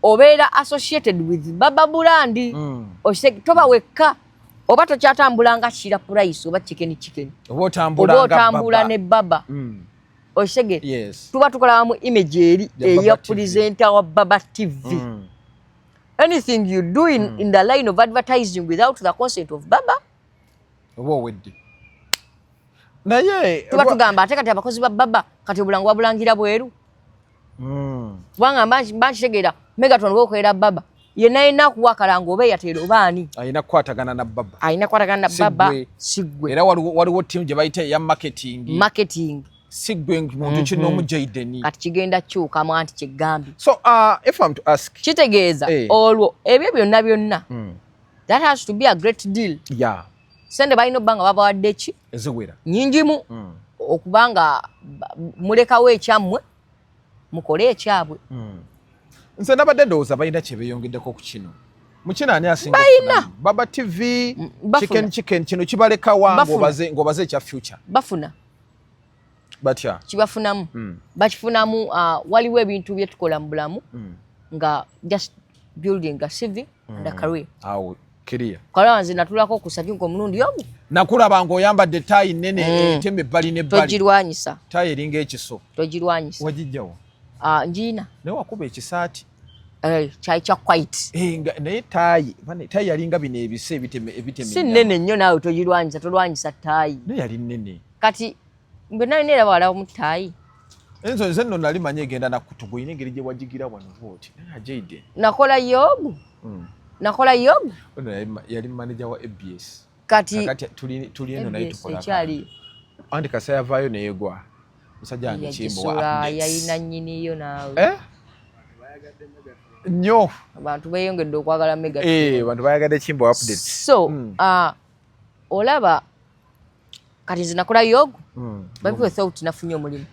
obeera associated with baba bulandi toba wekka oba tokyatambulanga kira price oba chicken oba otambula ne baba osege yes tuba tukola mu image eri eya presenter wa Baba TV anything you do in the line of advertising without the consent of Baba oba weddi naye tuba tugamba ate kati abakozi ba Baba kati obulango wabulangira bweru kubanga mbankitegera Megaton bwokolera Baba yenna kuwakalango oba yatero baani ayina kukwatagana na Baba Sigwe era waliwo team gye bayita ya marketing Sigwe muntu kino omujaideni kati kigenda kyuka mu anti kigambi so if I'm to ask kitegeeza olwo ebyo byonna that has to be a great deal yeah sende balina obbanga babawadde ki eziwera nyingimu okubanga mulekawo ekyammwe mukole ekyabwe nze nabadde ndowooza balina kye beeyongeddeko ku kino mukino ani asinga Baba TV chicken kino kibalekawa ng'obaze ekya future bafuna batya kibafunamu bakifunamu waliwo ebintu bye tukola mu bulamu nga just building a CV and a career awo kiriya kala nze natulako ku sajunko omulundi omu nakulaba ng'oyambadde taayi nnene eteme ebbali n'ebbali togirwanyisa taayi eringa ekiso togirwanyisa wagijjawo njiina naye wakuba ekisaati kyali kya white naye taayi yalinga bino ebise ebiteme si nnene nnyo naawe togirwanyisa tolwanyisa taayi naye yali nnene kati mbe nalina era walawo mu taayi enzo nze nno nali manyi egenda nakkutugu ina engeri gye wagigira wano bwoti ajaide nakola yobu yali manager wa ABS kati tuli eno naye tukola ekyali andi kasa yavaayo neyegwa musajja wange Kimbo wa yalina nnyiniyo naawe nnyo abantu beeyongedde okwagala mega abantu bayagadde Kimbo updates so olaba kati nze nakola yogu babiwe thought nafunye omulimu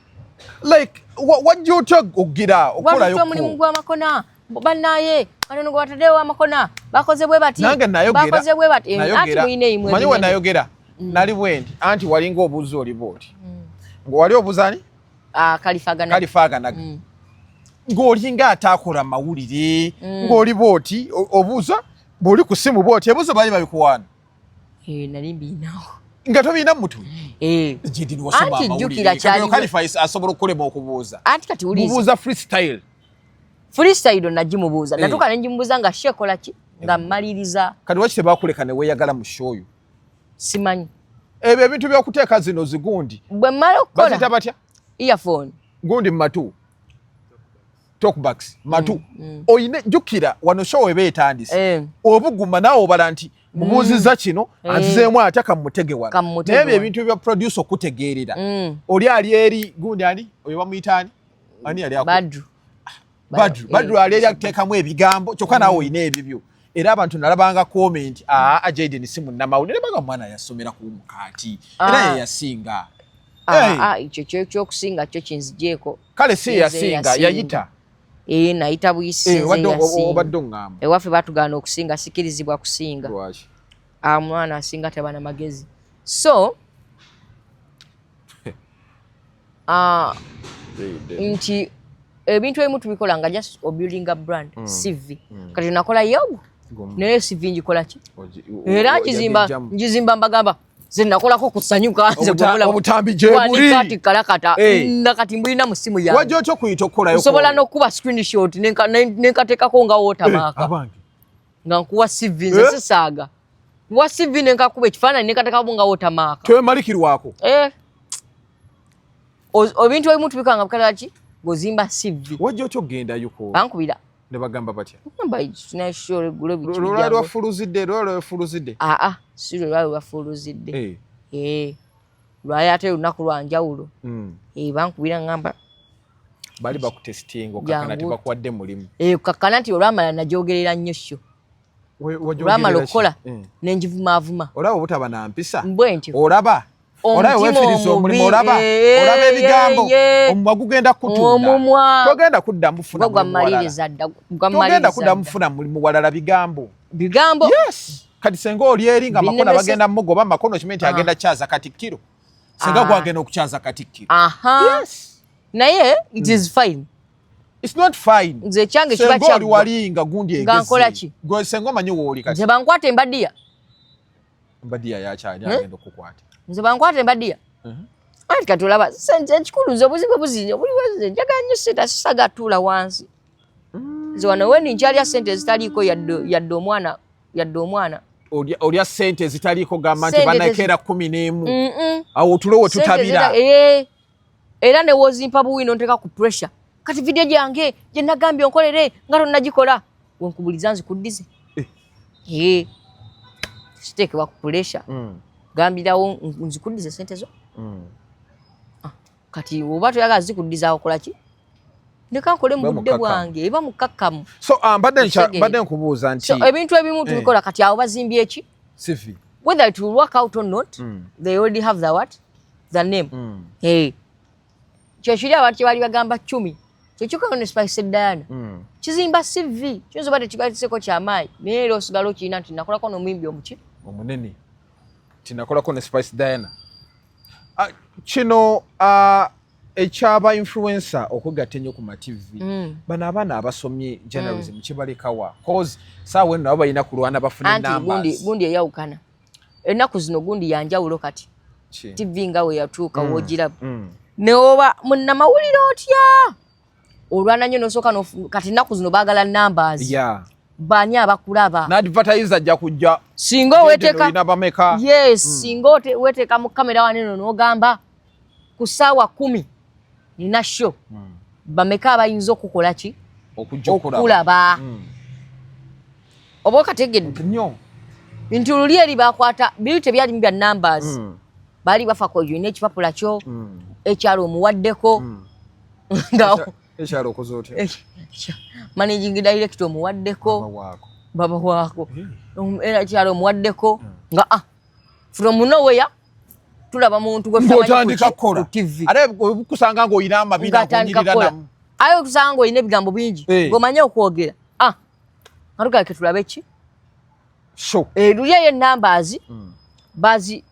like wajja otya ogira okolayo omulimu gw'amakona bannaye katono gwe bataddewo amakona bakoze bwe bati nange manyi we nayogera nali bwendi anti walinga obuuza oli booti ng'owali obuuzani kalifaaganaga ng'olinga ataakola mawulire ng'oli booti obuuza bw'oli ku simu booti ebuuzo bali babikuwaana nali mbinawo nga tobiina mutu anti jjukira Khalifa asobola okulema okubuuza anti kati bubuuza freestyle nagimubuuza natuuka ne ngimubuuza nga shekola ki nga mmaliriza kati waki tebakuleka ne weeyagala mu show yo simanyi ebyo ebintu by'okuteeka zino zigundi bwe mmala okukola bazita batya earphone gundi matu talkbacks matu oyine jjukira wano show eba etandise obuguma naawe obala nti mubuuzizza kino anzizeemu ate kamutege wano naye ebyo ebintu bya producer okutegeerera oli ali eri gundi ani oyo bamuyitaani ani yali Badru ali eri akuteekamu ebigambo kyokka naawe oyina ebibyo era abantu nalabanga comment Jaden si munnamawulire baga mwana yasomera ku mukaati era ye yasinga ekyo ky'okusinga kyo kinzigyeko kale si yasinga yayita nayita buyisi obadde oŋŋamba ewaffe batugaana okusinga sikirizibwa kusinga mwana asinga tabana magezi so nti ebintu ebimu tubikola nga just building a brand CV kati nakola yobu naye CV njikola ki era njizimba mbagamba ze nakolako kusanyuka nze obutambi gyebuli kati kalakata nakati mbulina mu simu yange wajja otyo kuyita okolayo nsobola n'okuba screenshot nenkateekako nga watermark nga nkuwa CV nze sisaaga wa CV nenkakuba ekifaananyi nenkateekako nga watermark twemalikirwako ebintu ebimu tubikanga bukala ki ng'ozimba CV wajja otyo ogendayo bankubira ne bagamba batya lwali wafuluzidde si lwali wafuluzidde lwali ate lunaku lwanjawulo bankubira ngamba bali bakutestinga okakkana tebakuwadde mulimu kakkana nti olwamala nagyogerera nnyo syo olwamala okukola nenjivumaavuma olaba obutaba na mpisa mbwentyo olaba wefiriza omulimu olaba ebigambo omumwa gugenda kutunda togenda kudda mufuna mulimu walala bigambo kati senga oli eri nga makona bagenda mugoba makono kimanyi nti agenda kyaza katikkiro senga gwagenda okukyaza katikkiro naye it is fine it's not fine nze ekyange kiba kyali wali nga gundi egezi nkola ki senga omanyi wooli kati nze bankwata embadiya Badia yakyali agenda okukwata. Nze bankwate Badia. Ati katulaba sente ekikulu nze buzibu buli njaganya sente sisagatula wansi. Nze wano wendi nkyalya sente zitaliko yadde omwana. Olya sente zitaliko gamba nti banakeera 11. Awo tulowo tutabira. Era ne wozimpa buwino nteka ku pressure. Kati video gyange gye nagambye onkolere nga tonnagikola. Wenkubuliza nzikuddize. Siteekebwa ku pressure. Gambirawo nzikuddize sente zo. Kati oba toyagala zikuddiza okola ki? Ndeka nkole mu budde bwange eba mukakkamu. So badde nkubuuza nti so ebintu ebimu tubikola kati awo bazimbye eki? CV. Whether it will work out or not, they already have the name. Kyekiri abantu kye bali bagamba 10. Kyekikola ne Spice Diana. Kizimba CV. Kyozo bade kibatiseko kyamaanyi. Naye era osigala okirina nti nakolako n'omuyimbi omuki? Omunene. Tinakolako ne Spice Diana. Kino ekyaba influencer okugatta ennyo ku ma TV. Bano abaana abasomye journalism kibalekawa. Cause saawe nno abayina kulwana bafune numbers. Gundi eyawukana. Ennaku zino gundi yanjawulo kati. TV nga we yatuuka wogiraba. Ne oba munnamawulire otya? Olwana nnyo nosooka kati ennaku zino baagala numbers. Bani abakulaba. Na advertiser ajja kujja. Singa weteeka. Yes, singa weteeka mu kamera waneno n'ogamba ku ssaawa 10 nina show. Bameka abayinza okukola ki? Okulaba. Oba okategedde. Nti luli eri bakwata biri tebyali bya numbers. Bali bafa ko yine ekipapula kyo. Ekyalo omuwaddeko. Ekyalo okozootya. Managing director omuwaddeko. Baba waako. Era ekyalo omuwaddeko. Nga from nowhere tulaba muntu gwe tutandika kola TV. Ate kusanga ngo oyina amabina akunyirira namu. Ayo kusanga ngo oyina ebigambo bingi. Ngomanye okwogera. Aruga ke tulabe ki? Show. Luye numbers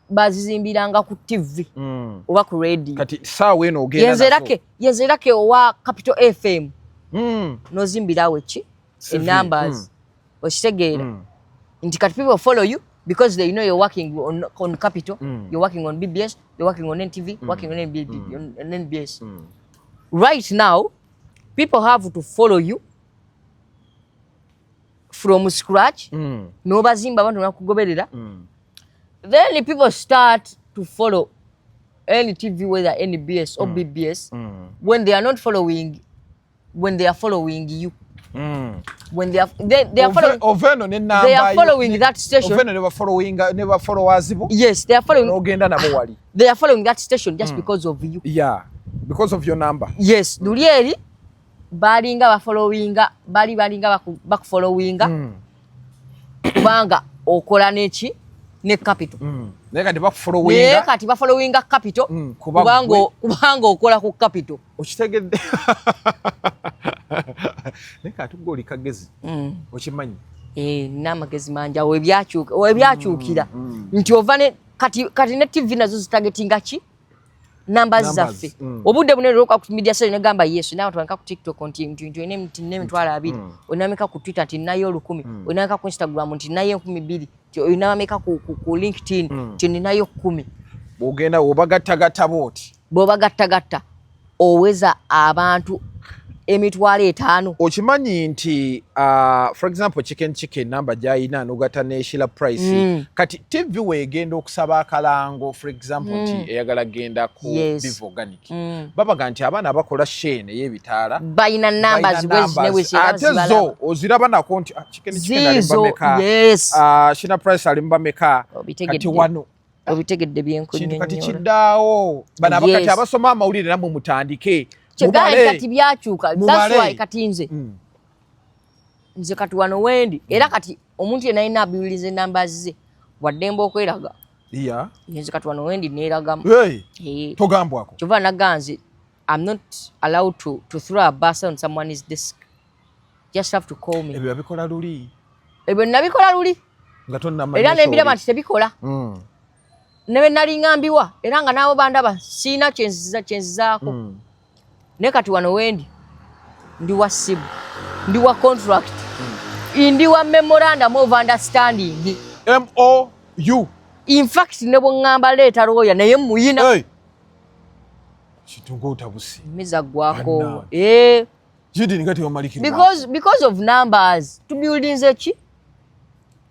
bazizimbiranga ku TV. Oba ku radio. Kati saawe eno ogenda. Yenzerake owa Capital FM. Nozimbirawe ki? Numbers. Okitegeera. Nti kati people follow you because they know you're working on Capital, you're working on BBS, you're working on NTV, working on NBS. Right now, people have to follow you from scratch. No bazimba abantu nakugoberera. Then people start to follow NTV, whether NBS or BBS, when they are not following, when they are following you. When they are following, they are following that station. Never followers. Yes, they are following. They are following that station just because of you. Yeah, because of your number. Yes, Durieri, balinga balinga bakufollowinga. Banga okola nechi ne Capital. Neka bakufollowinga. Neka bafollowinga Capital. Kubanga okola ku Capital. Okitegedde. Neka tugoli kagezi. Okimanyi. Namagezi manja webyakyukira. Nti ovane kati ne TV nazo zitagetinga ki? Numbers zaffe. Obudde bunene loka ku media sale negamba yes nawe twanka ku TikTok nti neme twala 2. Onameka ku Twitter nti nayo 10. Onameka ku Instagram nti nayo 12. Onameka ku LinkedIn nti nayo 10. Ogenda obagattagatta boti. Bobagattagatta oweza abantu emitwalo 5. Okimanyi nti for example chicken number jaina nogata ne Sheila price kati TV wegenda okusaba akalango for example ti eyagala genda ku Biva Organic baba ganti abana abakola shene yebitala bayina numbers wezi atezo oziraba nako nti chicken alimba meka Sheila price alimba meka kati wano obitegedde byenkunnyo kati kiddaawo bana bakati abasoma amawulire namwe mutandike Chegale kati byakyuka. That's why kati nze kati wano wendi era kati omuntu yena ina abiulize numbers ze wadembo okweraga. Nze kati wano wendi neeragamu. Togambwako. Kyova naganze I'm not allowed to throw a bus on someone's desk. Just have to call me. Ebyo bikola luli. Ebyo nabikola luli. Nga tonna manyi. Era nembira mati tebikola. Nebe nali ngambiwa era nga nabo bandaba sina chenzizaako. Ne kati wano wendi ndi wa SIB ndi wa contract ndi wa memorandum of understanding MOU In fact ne bongamba leta roya naye muyina. Chitungo utabusi. Miza gwako. Jidi ngati wamalikirwa. Because of numbers. To buildings echi.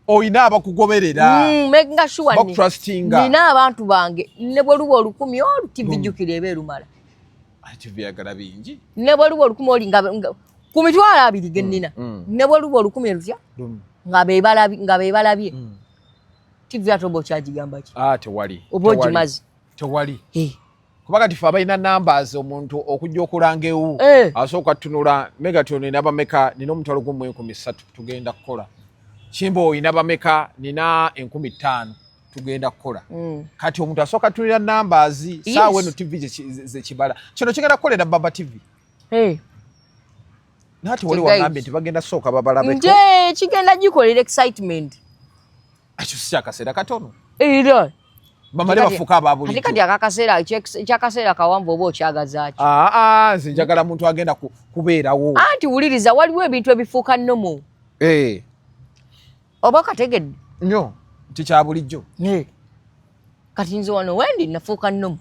Oyina abakugoberera. Making sure ni. Trustinga. Nina abantu bange ne bwoluwo olukumi olutibijjukira eberumala. TV yagala bingi. Ne bwoluwo olukumi oli nga ku mitwalo abiri gennina. Ne bwoluwo olukumi elutya. Nga bebalabye. TV atobo kyagigamba ki? Tewali. Oboji mazi. Tewali. Kubaga tifa abayina numbers omuntu okujja okulanga ewu. Asooka tunula Megaton naba meka nina omutwalo gumu 13 tugenda kukola. Chimbo inaba meka nina 15 tugenda kukola. Kati omuntu asooka tunira numbers saawe no TV ze kibala. Kino kigenda kukolera Baba TV. Nati wali wangambe nti bagenda sooka babalabe. Nje kigenda gikolera excitement. Acho sikyakaseera katono. Bamale bafuka ababuli. Kati akakaseera kyakaseera kawambo oba okyagaza ki? Nze njagala muntu agenda kubeerawo. Anti wuliriza waliwo ebintu ebifuuka nnomo. Oba kategedde? Nnyo, nti kya bulijjo. Kati nze wano wendi nafuuka nnomo.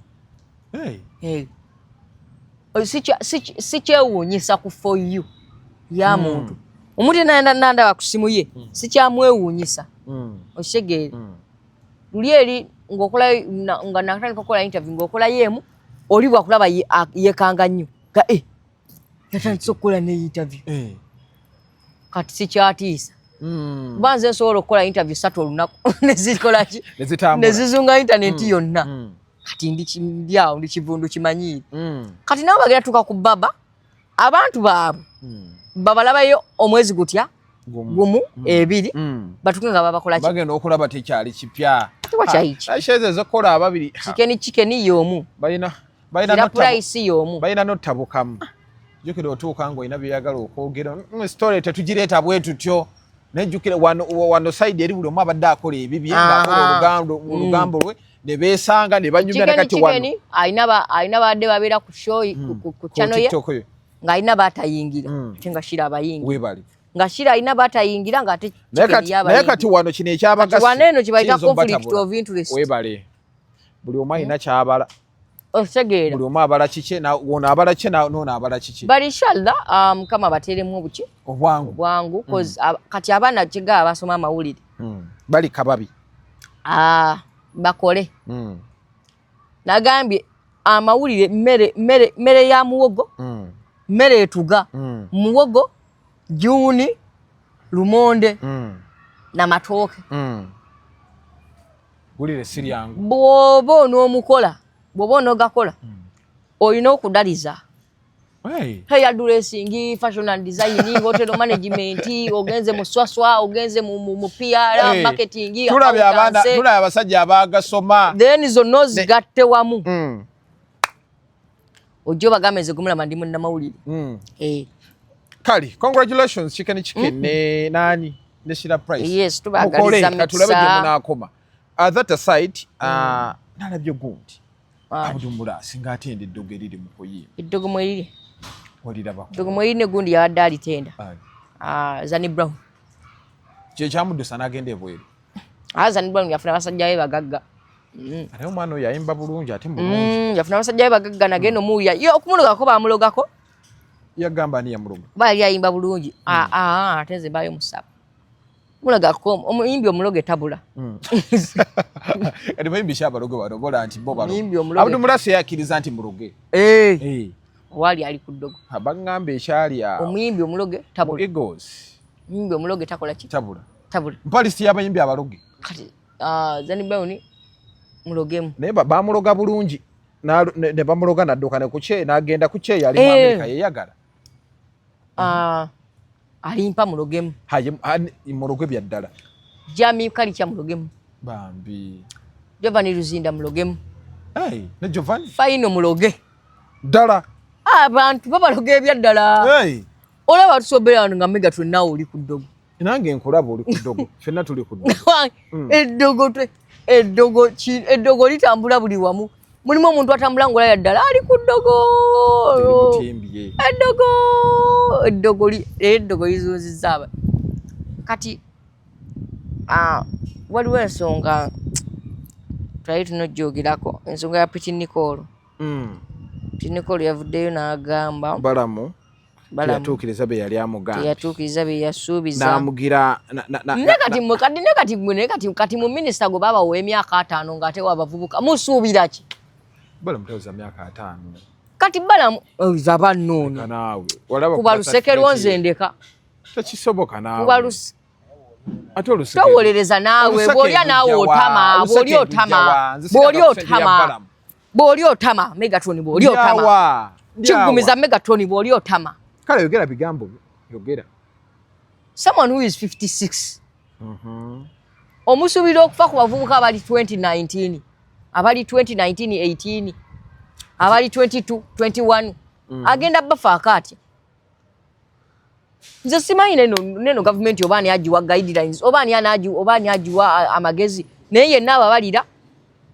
Si kyewuunyisa ku for you ya muntu. Omuntu nandaba ku simu ye si kyamwewuunyisa. Okitegeera. Luli eri ng'okola nga nakatandika okukola interview ng'okola yemu oli bwakulaba yekanga nnyo nga yatandise okukola ne interview. Kati sikyatiisa. Banze nsobola okukola interview 3 olunaku nezikola ki? Nezizunga internet yonna. Kati ndi awo ndi kivundu kimanyiire. Kati nabo bagenda tuka ku baba abantu baabwe babalabayo omwezi gutya gumu ebiri batukenga babakola ki? Bagenda okulaba tekyali kipya. Asheze zokola ababiri. Chicken yomu. Bayina no price yomu. Bayina no tabukamu. Jukire otuuka ngo ina byagala okwogera. Story tetugireeta bwetu tyo. Nejukire wano side eri buli omu abadde akola ebibye nga olugambo lwe ne beesanga ne banyumya nakati wano. Chicken ayina badde babeera ku show ku channel ye. Nga ayina batayingira. Tenga shira abayingira. Webali. Nga shira ayina batayingira nga ate chicken yabayingira. Naye kati wano kino ekyabagasi. Wano eno kibayita conflict of interest. Webale. Buli omu ayina kyabala. Osegeera. Buli omu abala kike na wona abala kike na nono abala kike. But inshallah kama bateremu obuki obwangu cause kati abaana kiga abasoma amawulire. Bali kababi. Bakole. Nagambye amawulire mmere ya muwogo. Mmere etuga. Muwogo, juni, lumonde na matooke. Gulire siri yangu. Bwoba n'omukola. Bwoba onogakola olina okudaliza. Hair dressing, fashion and design, hotel management, ogenze mu swaswa, ogenze mu PR, marketing, tulabye abasajja abagasoma. Then zonna zigatte wamu. Ojjo bagameze gumulama ndi munna mawulire. Kali, congratulations chicken ne nani ne Shira Price. Yes, tubagaliza mukisa. That aside, nalabye gundi. Abudumula singa atende eddogo eriri mu kuyimba. Eddogo mwelire. Waliraba. Eddogo mwelire ne gundi yawadde alitenda. Zani Brown. Kye kyamuddusa n'agenda ebweru. Zani Brown yafuna abasajja be bagagga. Ate omwana oyo yayimba bulungi ate mulungi. Yafuna abasajja be bagagga nagenda omuwulira. Yo okumulogako bamulogako. Yagamba ani yamuloga? Bali yayimba bulungi. Ate nze mbayo musaba. Mulogako omuyimbi omuloge tabula. Kati bayimbi kyabaloge wano bola nti bo balo. Abudumula yakkiriza nti muloge. Wali ali ku ddogo. Bagamba ekyali awo. Omuyimbi omuloge tabula. Egos. Omuyimbi omuloge takola ki? Tabula. Mpalisi y'abayimbi abaloge. Kati Zani Brown mulogemu. Naye bamuloga bulungi. Ne bamuloga nadduka ne kuche n'agenda kuche yali mu Amerika yeyagala. Alimpa mulogemu. Muloge bya ddala. Jami kali kya mulogemu. Bambi. Giovanni Luzinda mulogemu. Ne Giovanni. Faino muloge. Ddala. Abantu babaloge ebya ddala. Olaba tusobera nga Megaton nawe oli ku ddogo. Nange nkulaba oli ku ddogo. Ffenna tuli ku ddogo. Eddogo litambula buli wamu. Mulimu omuntu atambula ng'olaya ddala ali ku ddogo. Eddogo lizunzizza aba. Kati waliwo ensonga twali tunojogirako ensonga ya Pretty Nicole. Pretty Nicole yavuddeyo n'agamba Balamu yatuukiriza be yali amugambye. Yatuukiriza be yasuubiza. N'amugira kati mu minisita gwe baba w'emyaka 5 ng'ate wabavubuka musuubira ki? Balamu tawuza myaka 5. Kati Balamu oza bannono. Naawe kuba luseke lwonze ndeka. Tekisoboka naawe. Kuba luseke. Ate oluseke. Towolereza naawe bw'olya naawe otama, bw'olya otama Megatron bw'olya otama. Kigumiza Megatron bw'olya otama. Kale yogera bigambo yogera. Someone who is 56. Omusuubira okufa ku bavubuka abali 2019, abali 2019-18, abali 22-21, agenda bafa akati. Nze simanyi neno government obaani agiwa guidelines, obaani agiwa amagezi, naye yenna ababalira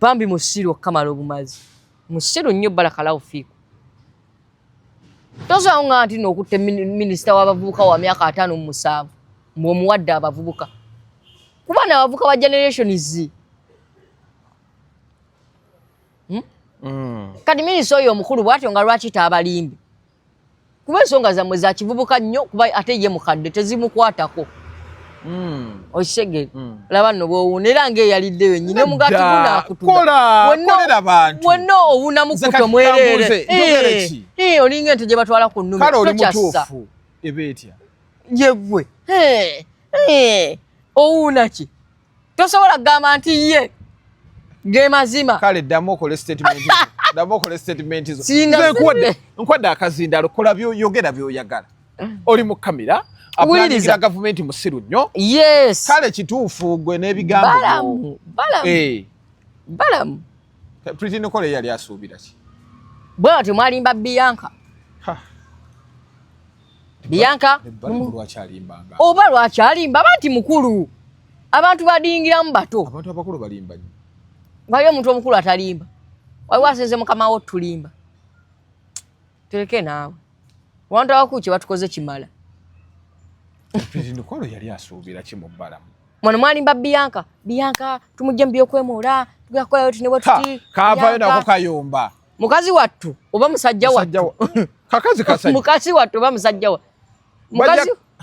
bambi musiru okamala obumazi. Musiru nnyo Barakallahu fiiku. Tosobola nti n'okutte minisita w'abavubuka wa myaka 5 mu 7 ng'omuwadde abavubuka. Kuba n'abavubuka ba generation Z. Kati minisita oyo omukulu bw'atyo nga lwaki taabalimbi? Kuba ensonga zammwe za kivubuka nnyo kuba ate ye mukadde tezimukwatako. Okisegere laba nno bw'owuuna era ng'eyaliddeyo nnyina omugati gunaakutuga. Kolera bantu. Wenna owuuna mukuto mwerere. Olinga ente gye batwala ku nnumi. Kale oli mutuufu eba etya. Yeggwe. Owuuna ki? Tosobola kugamba nti ye ge mazima. Kale ddamu okole statement. Ddamu okole statement zo. Nkwadde akazindalo kola by'oyogera by'oyagala. Oli mu kamera. Apulanigira gavumenti musiru nnyo. Yes. Kale kituufu gwe n'ebigambo. Balamu. Pretty Nicole yali asuubira ki? Bw'atyo temwalimba Bianca. Bianca. Lwakyalimbanga. Oba lwakyalimba banti mukulu. Abantu badingiramu bato. Abantu abakulu balimba nnyo. Waliwo omuntu omukulu atalimba. Waliwo asenze mukama wo tulimba. Tuleke naawe. Wantu abakuki batukoze kimala. Pretty Nicole yali asuubira ki mu Balamu? Mwana mwalimba Bianca. Bianca tumujja mu by'okwemuula. Tugakola tuti ne bwe tuti. Kaavayo nako kayomba. Mukazi wattu oba musajja wattu. Kakazi kasajja. Mukazi wattu oba musajja wattu.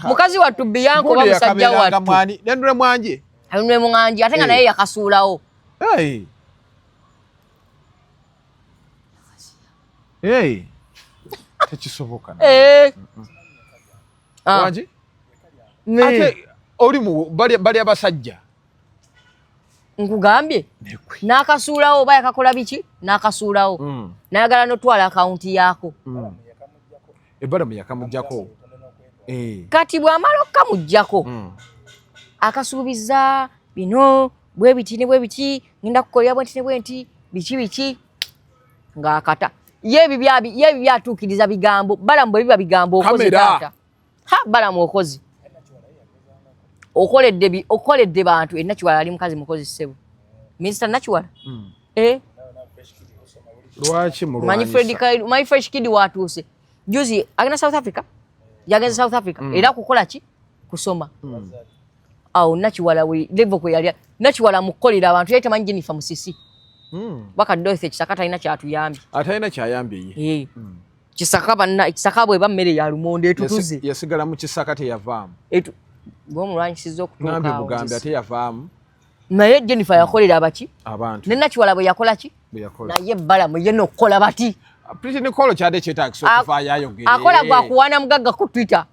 Mukazi wattu Bianca oba musajja wattu. Nendule mwanje. Nendule mwanje ate nga naye yakasuulawo. Tekisoboka. Wanji? Ate oli mu bali abasajja. Nkugambye n'akasuulawo oba yakakola biki n'akasuulawo nayagala notwala akawunti yaako Balamu yakamuggyako kati bw'amala okukamuggyako akasuubiza bino bwe biti ne bwe biti ngenda kukolera bwenti ne bwenti biki ng'akata ye byatuukiriza bigambo Balamu bwe biba bigambo okoze taata Balamu okozi okoledde bantu Nakiwala ali mukazi mukozi ssebo Mr. Nakiwala lwaki mu my fresh kid watuuse juzi agenda South Africa yagenze South Africa era kukola ki kusoma awo Nakiwala we level kwe yali Nakiwala mukolera abantu yete manyi Jennifer Musisi baka Dorothy Kisakata ina kyatuyambi atayina kyayambi ye Kisaka bwe bammere ya lumonde etutuze yasigala mu Kisakata yavaamu bw'omulwanyisiza okutuuka nambye Bugambe ate yavaamu naye Jennifer yakolera abaki abantu ne Nakiwala bwe yakola ki naye Balamu ye n'okukola bati Pretty Nicole kyade kyetaagisa okuvaayo ayogere akola gwakuwaana mugagga ku Twitter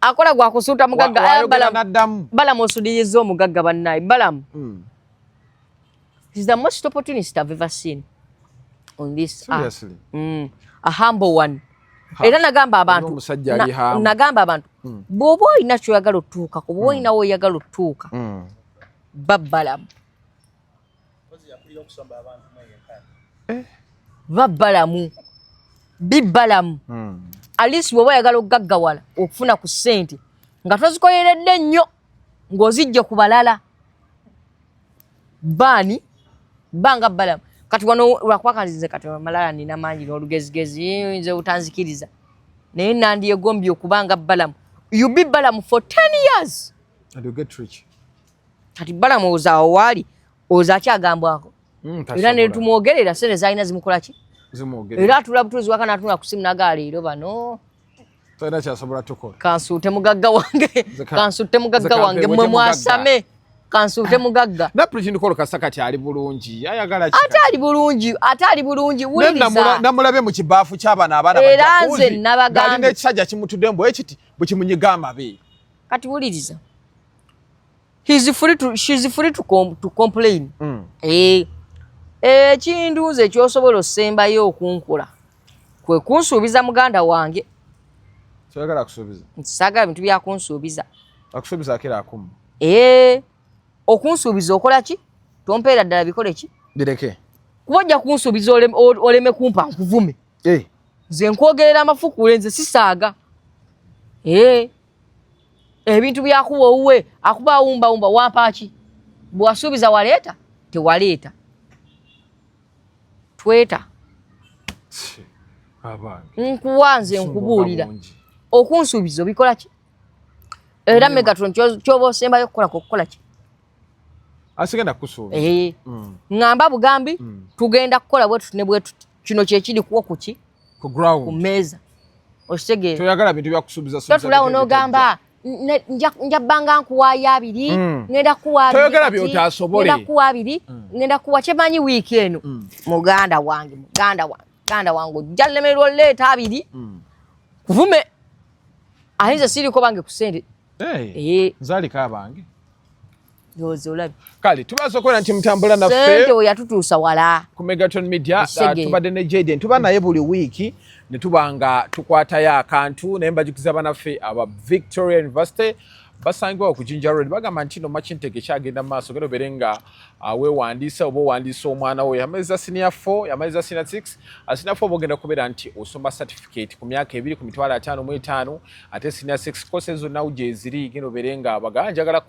akola gwakusuuta mugagga Balamu osudiyizza omugagga bannaye Balamu is the most opportunist I've ever seen on this earth. A humble one. Era nagamba abantu bw'oba olina ky'oyagala otuuka bw'oba olina w'oyagala otuuka Balamu Balamu Balamu alisi bw'oba oyagala okugaggawala okufuna ku ssente nga tozikoleredde nnyo ng'ozijja ku balala banga Balamu kati wano lwakubakanzize kati malala nina mangi n'olugezigezi nze butanzikiriza naye nandyegombye okubanga Balamu you be Balamu for 10 years and you get rich kati Balamu ozaawo waali oza kyagambwako Era ne tumwogerera sente zalina zimukola ki? Zimwogerera. Era atula butuzi wakana atula kusimu nagaleero bano. Toyina kyasobola tukola. Kansuute mugagga wange. Kansuute mugagga wange mwe mwasame. Kansuute mugagga. Na President Kolo Kasaka kyali bulungi. Ayagala ki? Atali bulungi. Wuliriza. Namulabe mu kibaafu ky'abana abana bajja. Era nze nabagamba. Galina ekisajja kimutudde mbu ekiti bukimunyiga amabe. Kati wuliriza. She's free to complain. Ekintu nze ky'osobola osembayo okunkola kwe kunsuubiza muganda wange. Soyagala kusuubiza. Nsaagala bintu bya kunsuubiza. Akusuubiza akira akumu. Okunsuubiza okola ki? Tompeera ddala bikole ki? Bireke. Kubajja kunsuubiza oleme kumpa nkuvume. Nze nkwogerera amafukuule nze sisaaga. Ebintu byakuwa uwe akuba wumba wampa ki? Bwasuubiza waleeta tewaleeta. Tweta. Nkuwanze nkubuulira. Okunsuubiza obikola ki? Era Megatron kyoba osembayo kukola ki? Asigenda kusuubiza. Ngamba bugambi tugenda kukola bwetu ne bwetu kino kyekiri kuwo kuki? Ku ground. Ku mmeeza. Okitegeera. Toyagala bintu byakusuubiza totulawo n'ogamba njabanga nkuwaayo 2 ngenda kuwa 2. Toyagala by'otaasobole. Ngenda kuwa 2 ngenda kuwa kyemanyi wiiki eno. Muganda wange ojja lemererwa oleeta 2 kuvume ayinza siriko bange ku ssente. Nzaalika abange. Yoza olabi. Kale tubaza okwera nti mutambula naffe. Sente oyo yatutuusa wala. Ku Megatron Media tubadde ne Jaden tuba naye buli wiiki ne tubanga tukwatayo akantu naye mbajjukiza banaffe aba Victoria University basangibwa okujinja road bagamba nti no makintege kyagenda maaso gero berenga weewandiisa oba owandiisa omwana we yamaliza senior 4 yamaliza senior 6 senior 4 bogenda kubeera nti osoma certificate ku myaka 2 ku mitwalo 55 ate senior 6 courses zonna uje ziri geno berenga baganja njagala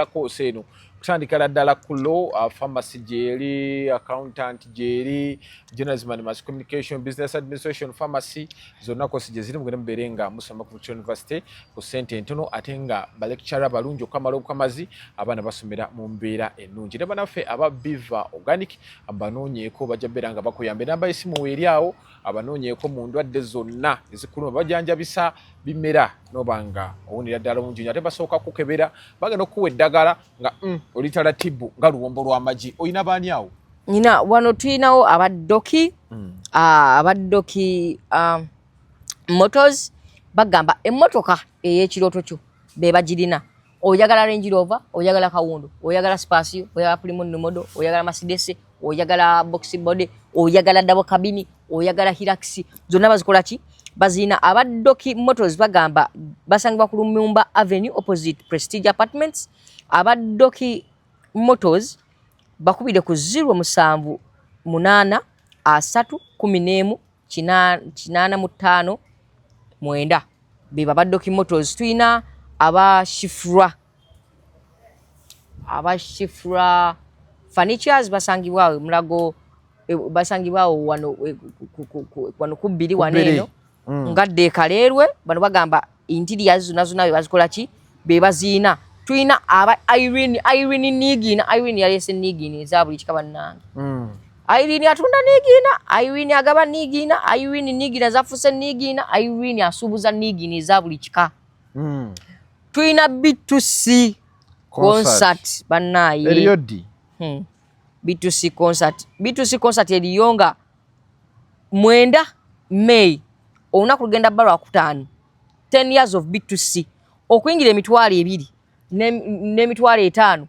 course eno kutandikira ddala ku law pharmacy jeri accountant jeri journalism and mass communication business administration pharmacy zonna course je ziri mugenda berenga musoma ku University ku sente ntono atenga lecturer balungi okamala okamazi abana basomera mu mbeera ennungi ne banaffe aba Biva Organic abanoonyeeko bajja beranga bakuyambe namba isimu weeryawo abanoonyeeko mu ndwadde zonna ezikuluma bajanjabisa bimera nobanga owunira ddala omungi ate basooka kukebera bagenda okuwa eddagala nga olitala tibbu nga luwombo lw'amagi oyina baani awo? Nina wano tuyinawo abaddoki motors bagamba emmotoka ey'ekirooto kyo be bagirina. Oyagala Range Rover, oyagala Kawundo, oyagala Spacio, oyagala Primo Modo, oyagala Mercedes, oyagala Boxy Body, oyagala double cabin, oyagala Hilux, zonna bazikola ki? Bazina abaddoki motors bagamba basangibwa ku Lumumba Avenue opposite Prestige Apartments. Abaddoki motors bakubide ku 07 8 3 11 885 mwenda. Be babaddoki motors tuyina abashifra furnitures basangibwa mulago basangibwa wano ku 2 waneno ngadde kalerwe bano bagamba interiors zonna bazikola ki be bazina. Tuyina aba Irene Nigina Irene yalese Nigina za buli kikaba nange Irene atunda Nigina Irene agaba Nigina Irene Nigina zafuse Nigina Irene asubuza Nigina za buli kika. Tuyina B2C concert banaye Eliodi B2C concert eliyonga mwenda May olunaku lugenda balwa kutaano 10 years of B2C okuyingira emitwalo 2 n'emitwalo 5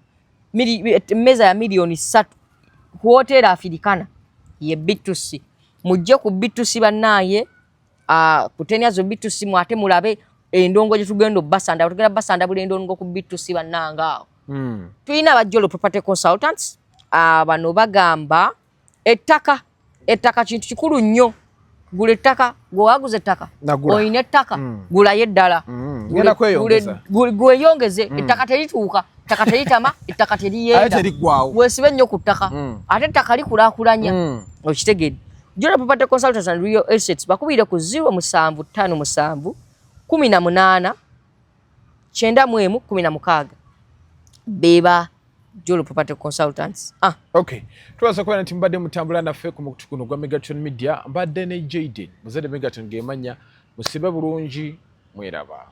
meza ya milioni 3 ku hotel Africana ye B2C mujje ku B2C banaye ku 10 years of B2C mwate mulabe endongo gye tugenda basanda buli endongo ku B2C bananga. Tuyina abajjolo property consultants bano bagamba ettaka kintu kikulu nnyo. Gula ettaka gwaguze ettaka oyina ettaka gula yeddala gweyongeze ettaka terituuka ettaka teritama ettaka teriyenda weesibe nnyo ku ttaka ate ettaka likulaakulanya okitegedde. Jolo property consultants and real assets bakubire ku 0757 18 91 16 beba Jolo Property Consultants. Okay. Tuwaza kwa nti mbadde mutambula naffe ku mukutu guno gwa Megaton Media mbadde ne Jaden muzadde Megaton gemanya musibe bulungi mweraba.